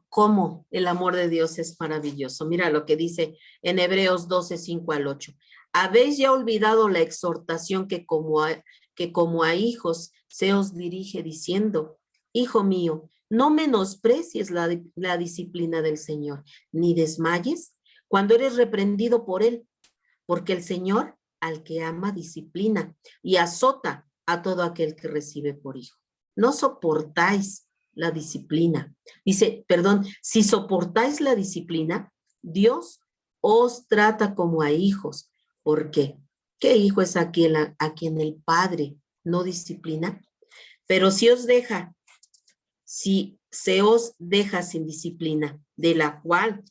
cómo el amor de Dios es maravilloso. Mira lo que dice en Hebreos 12, 5 al 8. ¿Habéis ya olvidado la exhortación que como a hijos se os dirige diciendo, hijo mío, no menosprecies la disciplina del Señor, ni desmayes, cuando eres reprendido por él, porque el Señor al que ama disciplina y azota a todo aquel que recibe por hijo. No soportáis la disciplina. Dice, perdón, si soportáis la disciplina, Dios os trata como a hijos. ¿Por qué? ¿Qué hijo es aquel a quien el Padre no disciplina? Pero si se os deja sin disciplina, de la cual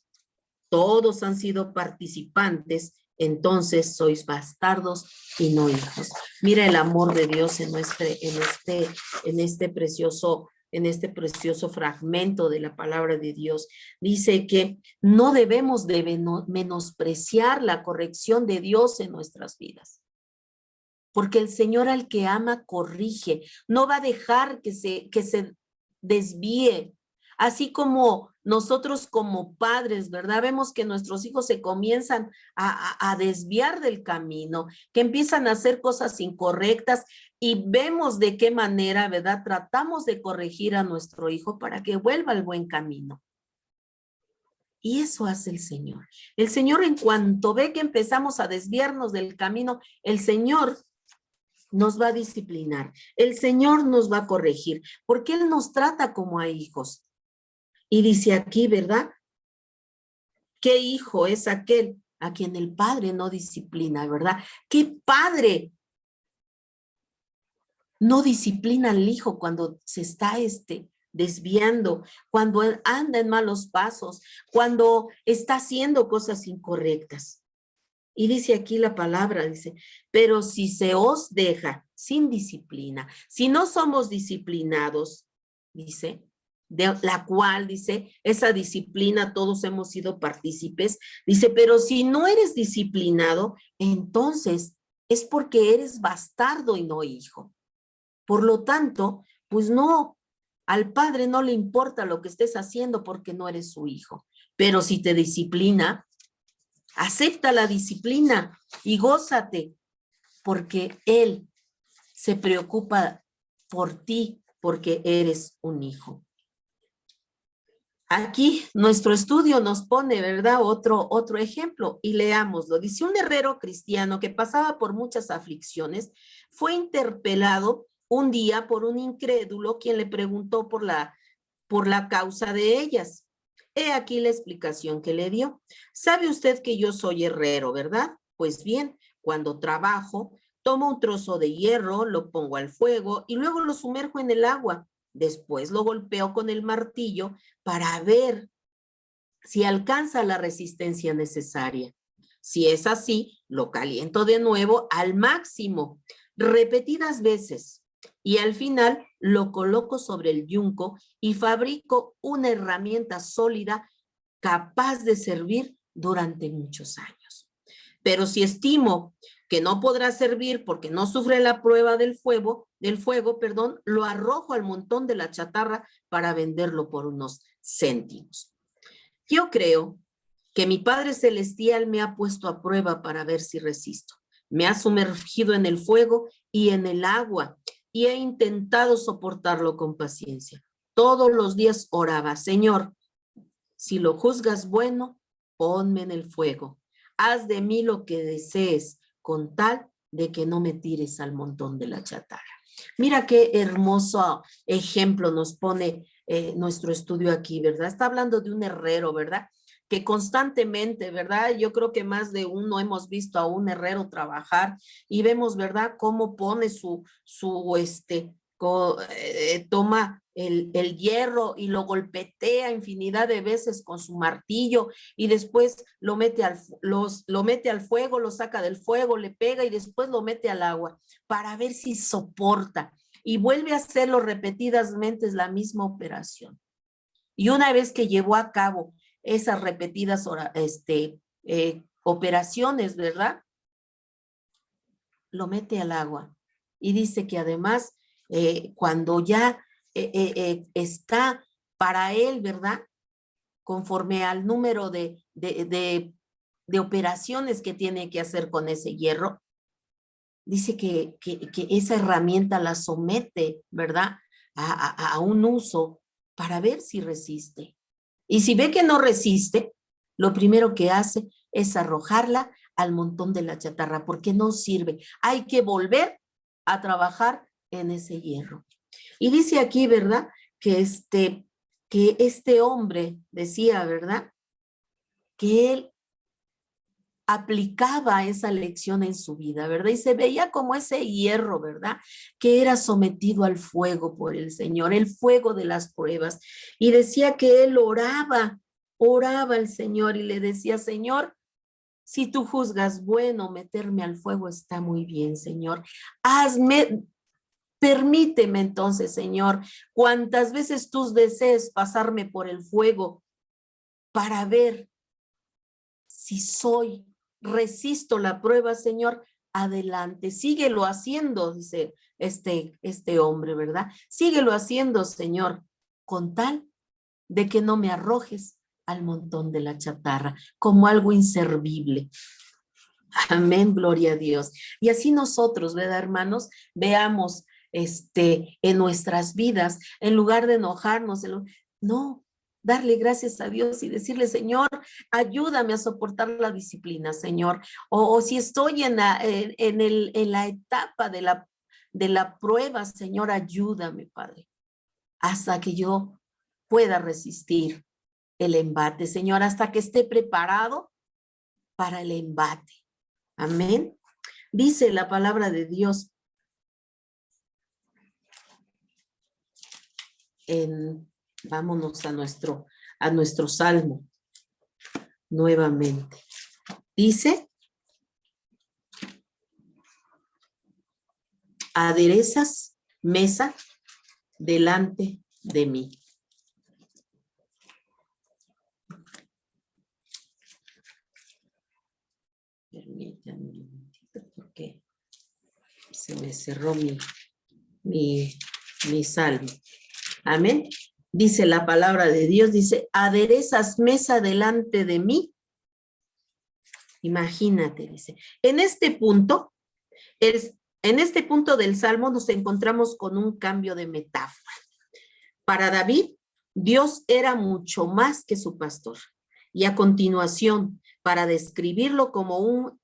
todos han sido participantes, entonces sois bastardos y no hijos. Mira el amor de Dios en este precioso fragmento de la palabra de Dios. Dice que no debemos de menospreciar la corrección de Dios en nuestras vidas. Porque el Señor al que ama corrige, no va a dejar que se desvíe. Así como nosotros como padres, ¿verdad? Vemos que nuestros hijos se comienzan a desviar del camino, que empiezan a hacer cosas incorrectas y vemos de qué manera, ¿verdad? Tratamos de corregir a nuestro hijo para que vuelva al buen camino. Y eso hace el Señor. El Señor, en cuanto ve que empezamos a desviarnos del camino, el Señor nos va a disciplinar. El Señor nos va a corregir, porque Él nos trata como a hijos. Y dice aquí, ¿verdad? ¿Qué hijo es aquel a quien el padre no disciplina, verdad? ¿Qué padre no disciplina al hijo cuando se está desviando, cuando anda en malos pasos, cuando está haciendo cosas incorrectas? Y dice aquí la palabra, dice, pero si se os deja sin disciplina, si no somos disciplinados, dice, de la cual, dice, esa disciplina todos hemos sido partícipes, dice, pero si no eres disciplinado, entonces es porque eres bastardo y no hijo. Por lo tanto, pues no, al padre no le importa lo que estés haciendo porque no eres su hijo. Pero si te disciplina, acepta la disciplina y gózate, porque Él se preocupa por ti, porque eres un hijo. Aquí nuestro estudio nos pone, ¿verdad? Otro ejemplo, y leámoslo. Dice, un herrero cristiano que pasaba por muchas aflicciones fue interpelado un día por un incrédulo quien le preguntó por la causa de ellas. He aquí la explicación que le dio. Sabe usted que yo soy herrero, ¿verdad? Pues bien, cuando trabajo, tomo un trozo de hierro, lo pongo al fuego y luego lo sumerjo en el agua. Después lo golpeo con el martillo para ver si alcanza la resistencia necesaria. Si es así, lo caliento de nuevo al máximo, repetidas veces. Y al final lo coloco sobre el yunco y fabrico una herramienta sólida capaz de servir durante muchos años. Pero si estimo que no podrá servir porque no sufre la prueba del fuego, lo arrojo al montón de la chatarra para venderlo por unos céntimos. Yo creo que mi Padre Celestial me ha puesto a prueba para ver si resisto. Me ha sumergido en el fuego y en el agua y he intentado soportarlo con paciencia. Todos los días oraba, Señor, si lo juzgas bueno, ponme en el fuego. Haz de mí lo que desees, con tal de que no me tires al montón de la chatarra. Mira qué hermoso ejemplo nos pone nuestro estudio aquí, ¿verdad? Está hablando de un herrero, ¿verdad? Que constantemente, ¿verdad? Yo creo que más de uno hemos visto a un herrero trabajar y vemos, ¿verdad? Cómo pone toma el hierro y lo golpetea infinidad de veces con su martillo y después lo mete al fuego, lo saca del fuego, le pega y después lo mete al agua para ver si soporta y vuelve a hacerlo repetidamente, es la misma operación. Y una vez que llevó a cabo esas repetidas operaciones, ¿verdad? Lo mete al agua y dice que además cuando ya está para él, ¿verdad? Conforme al número de operaciones que tiene que hacer con ese hierro, dice que esa herramienta la somete, ¿verdad? A un uso para ver si resiste. Y si ve que no resiste, lo primero que hace es arrojarla al montón de la chatarra, porque no sirve. Hay que volver a trabajar en ese hierro. Y dice aquí, ¿verdad? Que este hombre decía, ¿verdad? Que él aplicaba esa lección en su vida, ¿verdad? Y se veía como ese hierro, ¿verdad? Que era sometido al fuego por el Señor, el fuego de las pruebas. Y decía que él oraba al Señor y le decía, Señor, si tú juzgas bueno meterme al fuego, está muy bien, Señor. Permíteme entonces, Señor, cuantas veces tú desees pasarme por el fuego para ver si resisto la prueba, Señor, adelante, síguelo haciendo, dice este hombre, ¿verdad? Síguelo haciendo, Señor, con tal de que no me arrojes al montón de la chatarra como algo inservible. Amén, gloria a Dios. Y así nosotros, ¿verdad, hermanos? Veamos en nuestras vidas, en lugar de enojarnos, no, darle gracias a Dios y decirle, Señor, ayúdame a soportar la disciplina, Señor. O si estoy en la etapa de la prueba, Señor, ayúdame, Padre, hasta que yo pueda resistir el embate, Señor, hasta que esté preparado para el embate. Amén. Dice la palabra de Dios vámonos a nuestro salmo nuevamente. Dice, aderezas mesa delante de mí. Permítanme un momentito porque se me cerró mi salmo. Amén. Dice la palabra de Dios, dice, aderezas mesa delante de mí. Imagínate, dice. En este punto del Salmo nos encontramos con un cambio de metáfora. Para David, Dios era mucho más que su pastor. Y a continuación, para describirlo como un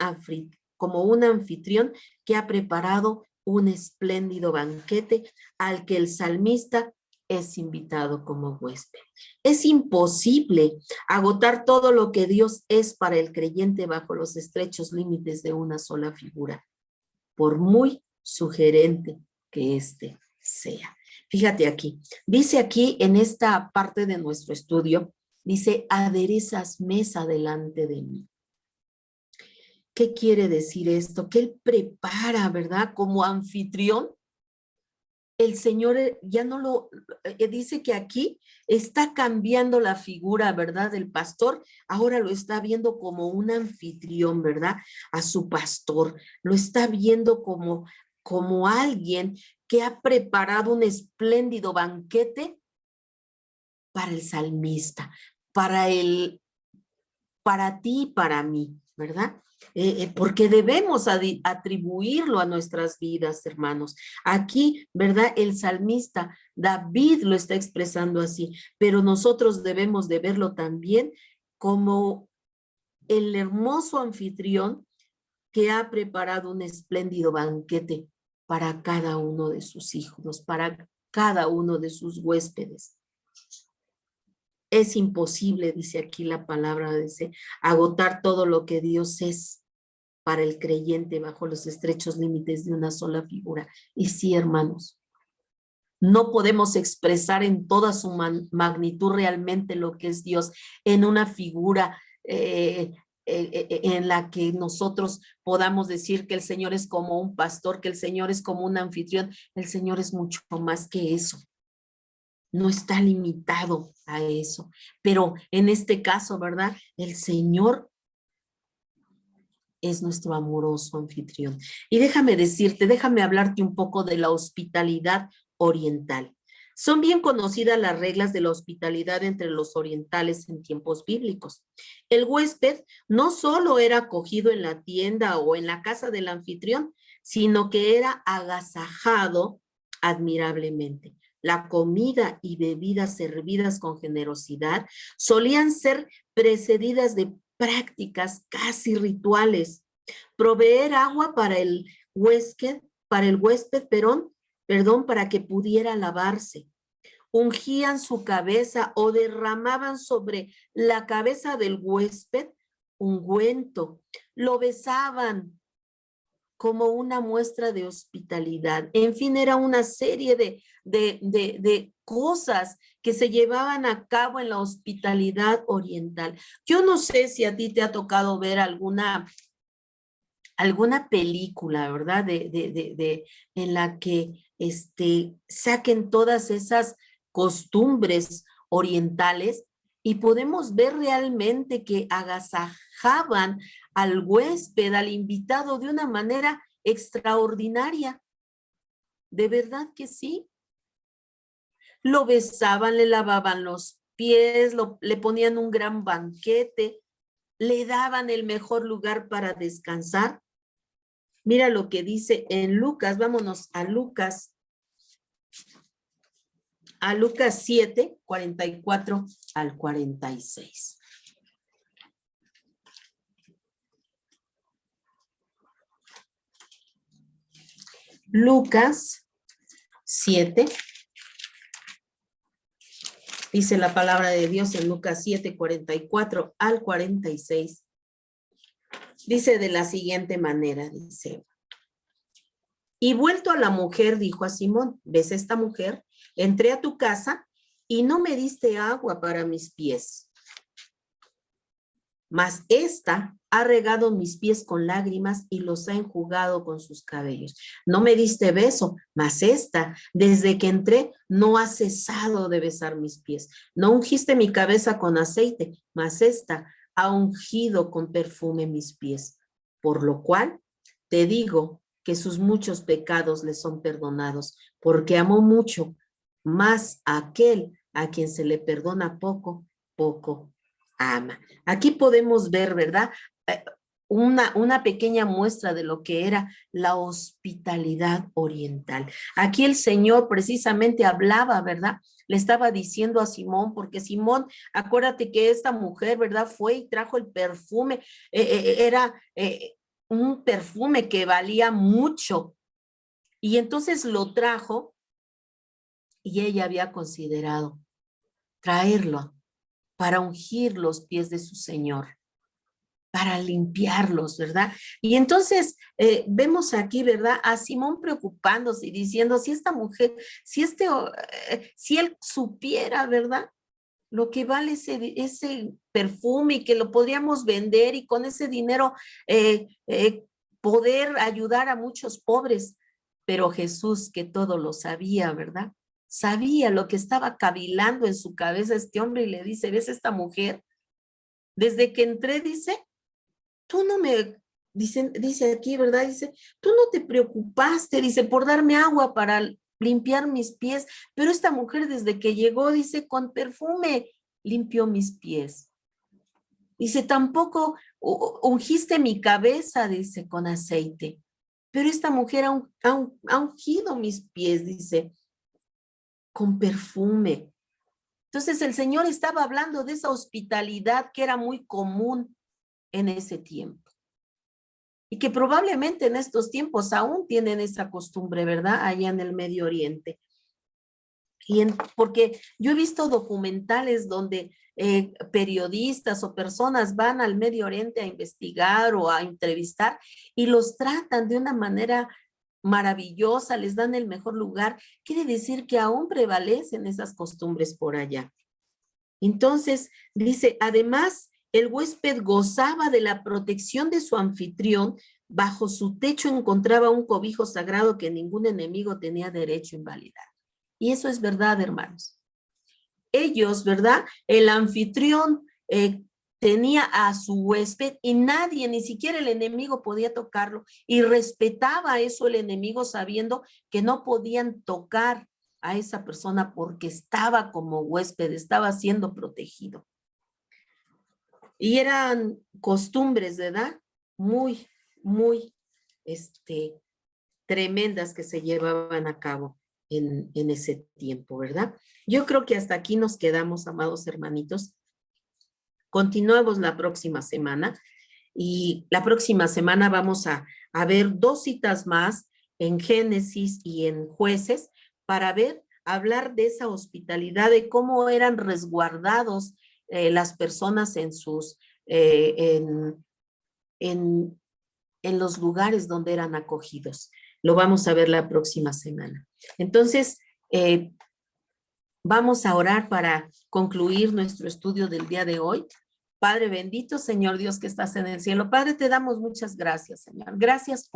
anfitrión que ha preparado un espléndido banquete al que el salmista es invitado como huésped. Es imposible agotar todo lo que Dios es para el creyente bajo los estrechos límites de una sola figura, por muy sugerente que éste sea. Fíjate aquí, dice aquí en esta parte de nuestro estudio, dice, aderezas mesa delante de mí. ¿Qué quiere decir esto? Que Él prepara, ¿verdad? Como anfitrión. El Señor ya no dice que aquí está cambiando la figura, ¿verdad? Del pastor. Ahora lo está viendo como un anfitrión, ¿verdad? A su pastor. Lo está viendo como alguien que ha preparado un espléndido banquete para el salmista, para ti y para mí, ¿verdad? Porque debemos atribuirlo a nuestras vidas, hermanos. Aquí, ¿verdad? El salmista David lo está expresando así, pero nosotros debemos de verlo también como el hermoso anfitrión que ha preparado un espléndido banquete para cada uno de sus hijos, para cada uno de sus huéspedes. Es imposible, dice aquí la palabra, dice, agotar todo lo que Dios es para el creyente bajo los estrechos límites de una sola figura. Y sí, hermanos, no podemos expresar en toda su magnitud realmente lo que es Dios en una figura en la que nosotros podamos decir que el Señor es como un pastor, que el Señor es como un anfitrión. El Señor es mucho más que eso. No está limitado a eso. Pero en este caso, ¿verdad? El Señor es nuestro amoroso anfitrión. Y déjame hablarte un poco de la hospitalidad oriental. Son bien conocidas las reglas de la hospitalidad entre los orientales en tiempos bíblicos. El huésped no solo era acogido en la tienda o en la casa del anfitrión, sino que era agasajado admirablemente. La comida y bebidas servidas con generosidad solían ser precedidas de prácticas casi rituales. Proveer agua para el huésped, perdón, para que pudiera lavarse. Ungían su cabeza o derramaban sobre la cabeza del huésped ungüento. Lo besaban como una muestra de hospitalidad. En fin, era una serie de cosas que se llevaban a cabo en la hospitalidad oriental. Yo no sé si a ti te ha tocado ver alguna película, ¿verdad? En la que saquen todas esas costumbres orientales y podemos ver realmente que agasajaban al huésped, al invitado de una manera extraordinaria. De verdad que sí. Lo besaban, le lavaban los pies, le ponían un gran banquete, le daban el mejor lugar para descansar. Mira lo que dice en Lucas, vámonos a Lucas 7, 44 al 46. Lucas 7, dice la palabra de Dios en Lucas 7, 44 al 46. Dice de la siguiente manera, dice: y vuelto a la mujer, dijo a Simón, ¿ves esta mujer? Entré a tu casa y no me diste agua para mis pies, mas esta ha regado mis pies con lágrimas y los ha enjugado con sus cabellos. No me diste beso, mas esta, desde que entré, no ha cesado de besar mis pies. No ungiste mi cabeza con aceite, mas esta ha ungido con perfume mis pies. Por lo cual te digo que sus muchos pecados le son perdonados, porque amó mucho, más a aquel a quien se le perdona poco, poco ama. Aquí podemos ver, ¿verdad? Una pequeña muestra de lo que era la hospitalidad oriental. Aquí el Señor precisamente hablaba, ¿verdad? Le estaba diciendo a Simón, porque Simón, acuérdate que esta mujer, ¿verdad? Fue y trajo el perfume, era un perfume que valía mucho. Y entonces lo trajo y ella había considerado traerlo para ungir los pies de su Señor, para limpiarlos, ¿verdad? Y entonces vemos aquí, ¿verdad? A Simón preocupándose y diciendo, si esta mujer, si él supiera, ¿verdad? Lo que vale ese perfume y que lo podríamos vender y con ese dinero poder ayudar a muchos pobres. Pero Jesús, que todo lo sabía, ¿verdad? Sabía lo que estaba cavilando en su cabeza este hombre y le dice, ¿ves esta mujer? Desde que entré, dice, tú no me, dice aquí, ¿verdad? Dice, tú no te preocupaste, dice, por darme agua para limpiar mis pies, pero esta mujer desde que llegó, dice, con perfume limpió mis pies. Dice, tampoco ungiste mi cabeza, dice, con aceite, pero esta mujer ha ungido mis pies, dice, con perfume. Entonces el Señor estaba hablando de esa hospitalidad que era muy común en ese tiempo. Y que probablemente en estos tiempos aún tienen esa costumbre, ¿verdad? Allá en el Medio Oriente. Porque yo he visto documentales donde periodistas o personas van al Medio Oriente a investigar o a entrevistar y los tratan de una manera maravillosa, les dan el mejor lugar. Quiere decir que aún prevalecen esas costumbres por allá. Entonces, dice, además, el huésped gozaba de la protección de su anfitrión. Bajo su techo encontraba un cobijo sagrado que ningún enemigo tenía derecho a invalidar. Y eso es verdad, hermanos. Ellos, ¿verdad? El anfitrión tenía a su huésped y nadie, ni siquiera el enemigo podía tocarlo. Y respetaba eso el enemigo sabiendo que no podían tocar a esa persona porque estaba como huésped, estaba siendo protegido. Y eran costumbres, ¿verdad? Muy, muy tremendas que se llevaban a cabo en ese tiempo, ¿verdad? Yo creo que hasta aquí nos quedamos, amados hermanitos. Continuamos la próxima semana y la próxima semana vamos a ver 2 citas más en Génesis y en Jueces para hablar de esa hospitalidad, de cómo eran resguardados las personas en sus, en, en los lugares donde eran acogidos. Lo vamos a ver la próxima semana. Entonces, vamos a orar para concluir nuestro estudio del día de hoy. Padre bendito, Señor Dios que estás en el cielo. Padre, te damos muchas gracias, Señor. Gracias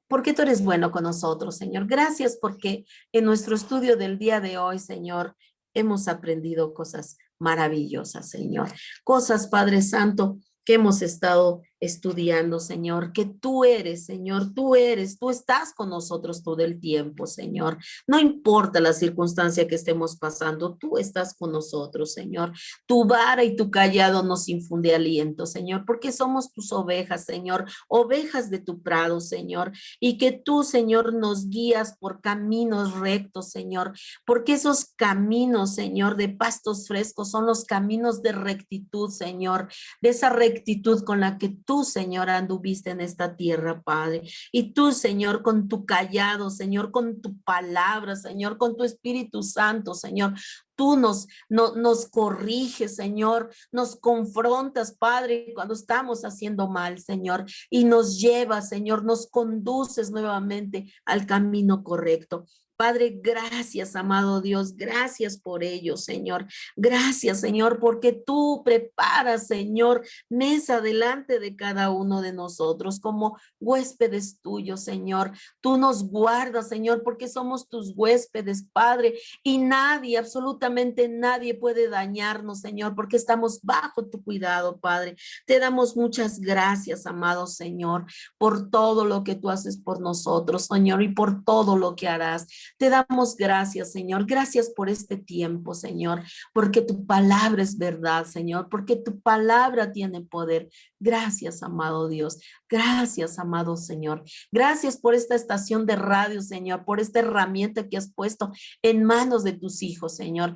porque tú eres bueno con nosotros, Señor. Gracias porque en nuestro estudio del día de hoy, Señor, hemos aprendido cosas maravillosas, Señor. Cosas, Padre Santo, que hemos estado estudiando, Señor, que tú eres, Señor, tú estás con nosotros todo el tiempo, Señor. No importa la circunstancia que estemos pasando, tú estás con nosotros, Señor. Tu vara y tu callado nos infunde aliento, Señor, porque somos tus ovejas, Señor, ovejas de tu prado, Señor, y que tú, Señor, nos guías por caminos rectos, Señor, porque esos caminos, Señor, de pastos frescos son los caminos de rectitud, Señor, de esa rectitud con la que tú, Señor, anduviste en esta tierra, Padre. Y tú, Señor, con tu callado, Señor, con tu palabra, Señor, con tu Espíritu Santo, Señor, tú nos corriges, Señor, nos confrontas, Padre, cuando estamos haciendo mal, Señor, y nos llevas, Señor, nos conduces nuevamente al camino correcto. Padre, gracias, amado Dios, gracias por ello, Señor. Gracias, Señor, porque tú preparas, Señor, mesa delante de cada uno de nosotros como huéspedes tuyos, Señor. Tú nos guardas, Señor, porque somos tus huéspedes, Padre, y nadie, absolutamente nadie puede dañarnos, Señor, porque estamos bajo tu cuidado, Padre. Te damos muchas gracias, amado Señor, por todo lo que tú haces por nosotros, Señor, y por todo lo que harás. Te damos gracias, Señor. Gracias por este tiempo, Señor, porque tu palabra es verdad, Señor, porque tu palabra tiene poder. Gracias, amado Dios. Gracias, amado Señor. Gracias por esta estación de radio, Señor, por esta herramienta que has puesto en manos de tus hijos, Señor.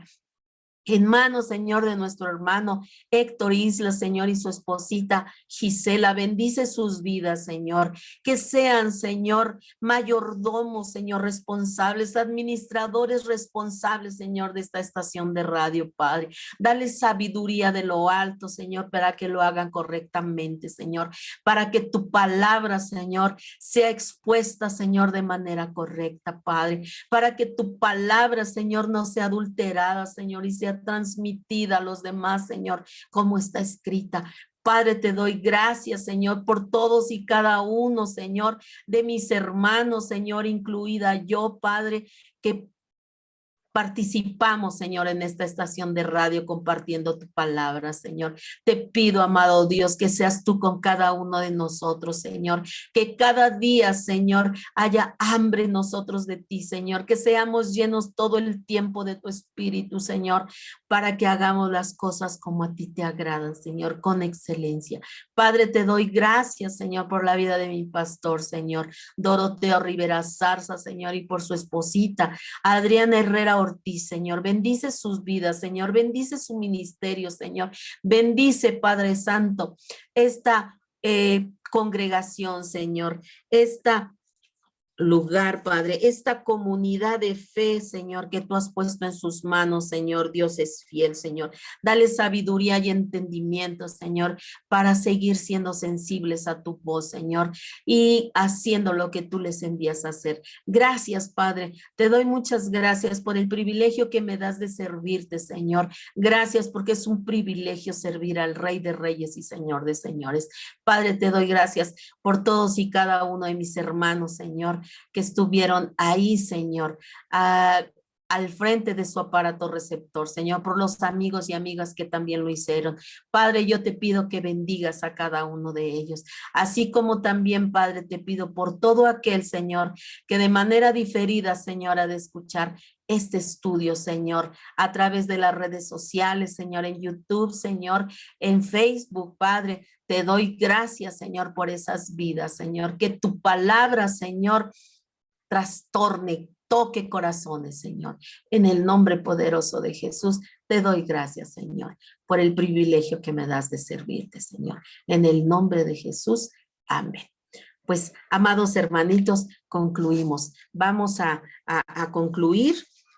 En manos, Señor, de nuestro hermano Héctor Isla, Señor, y su esposita Gisela. Bendice sus vidas, Señor. Que sean, Señor, mayordomos, Señor, responsables, administradores responsables, Señor, de esta estación de radio, Padre. Dale sabiduría de lo alto, Señor, para que lo hagan correctamente, Señor. Para que tu palabra, Señor, sea expuesta, Señor, de manera correcta, Padre. Para que tu palabra, Señor, no sea adulterada, Señor, y sea transmitida a los demás, Señor, como está escrita. Padre, te doy gracias, Señor, por todos y cada uno, Señor, de mis hermanos, Señor, incluida yo, Padre, que participamos, Señor, en esta estación de radio compartiendo tu palabra, Señor. Te pido, amado Dios, que seas tú con cada uno de nosotros, Señor. Que cada día, Señor, haya hambre en nosotros de ti, Señor. Que seamos llenos todo el tiempo de tu Espíritu, Señor, para que hagamos las cosas como a ti te agradan, Señor, con excelencia. Padre, te doy gracias, Señor, por la vida de mi pastor, Señor. Doroteo Rivera Zarza, Señor, y por su esposita, Adriana Herrera Ortiz, Señor. Bendice sus vidas, Señor. Bendice su ministerio, Señor. Bendice, Padre Santo, esta congregación, Señor. Esta lugar, Padre, esta comunidad de fe, Señor, que tú has puesto en sus manos, Señor. Dios es fiel, Señor. Dale sabiduría y entendimiento, Señor, para seguir siendo sensibles a tu voz, Señor, y haciendo lo que tú les envías a hacer. Gracias, Padre. Te doy muchas gracias por el privilegio que me das de servirte, Señor. Gracias porque es un privilegio servir al Rey de Reyes y Señor de Señores. Padre, te doy gracias por todos y cada uno de mis hermanos, Señor, que estuvieron ahí, Señor, al frente de su aparato receptor, Señor, por los amigos y amigas que también lo hicieron. Padre, yo te pido que bendigas a cada uno de ellos, así como también, Padre, te pido por todo aquel, Señor, que de manera diferida, Señor, ha de escuchar este estudio, Señor, a través de las redes sociales, Señor, en YouTube, Señor, en Facebook, Padre. Te doy gracias, Señor, por esas vidas, Señor. Que tu palabra, Señor, trastorne, toque corazones, Señor. En el nombre poderoso de Jesús, Te doy gracias, Señor, por el privilegio que me das de servirte, Señor. En el nombre de Jesús, amén. Pues, amados hermanitos, concluimos. Vamos a concluir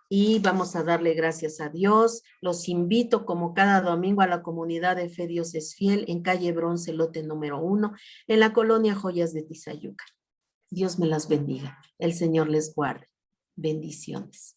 y vamos a darle gracias a Dios. Los invito como cada domingo a la comunidad de Fe Dios es Fiel en calle Bronce, lote número 1, en la colonia Joyas de Tizayuca. Dios me las bendiga. El Señor les guarde. Bendiciones.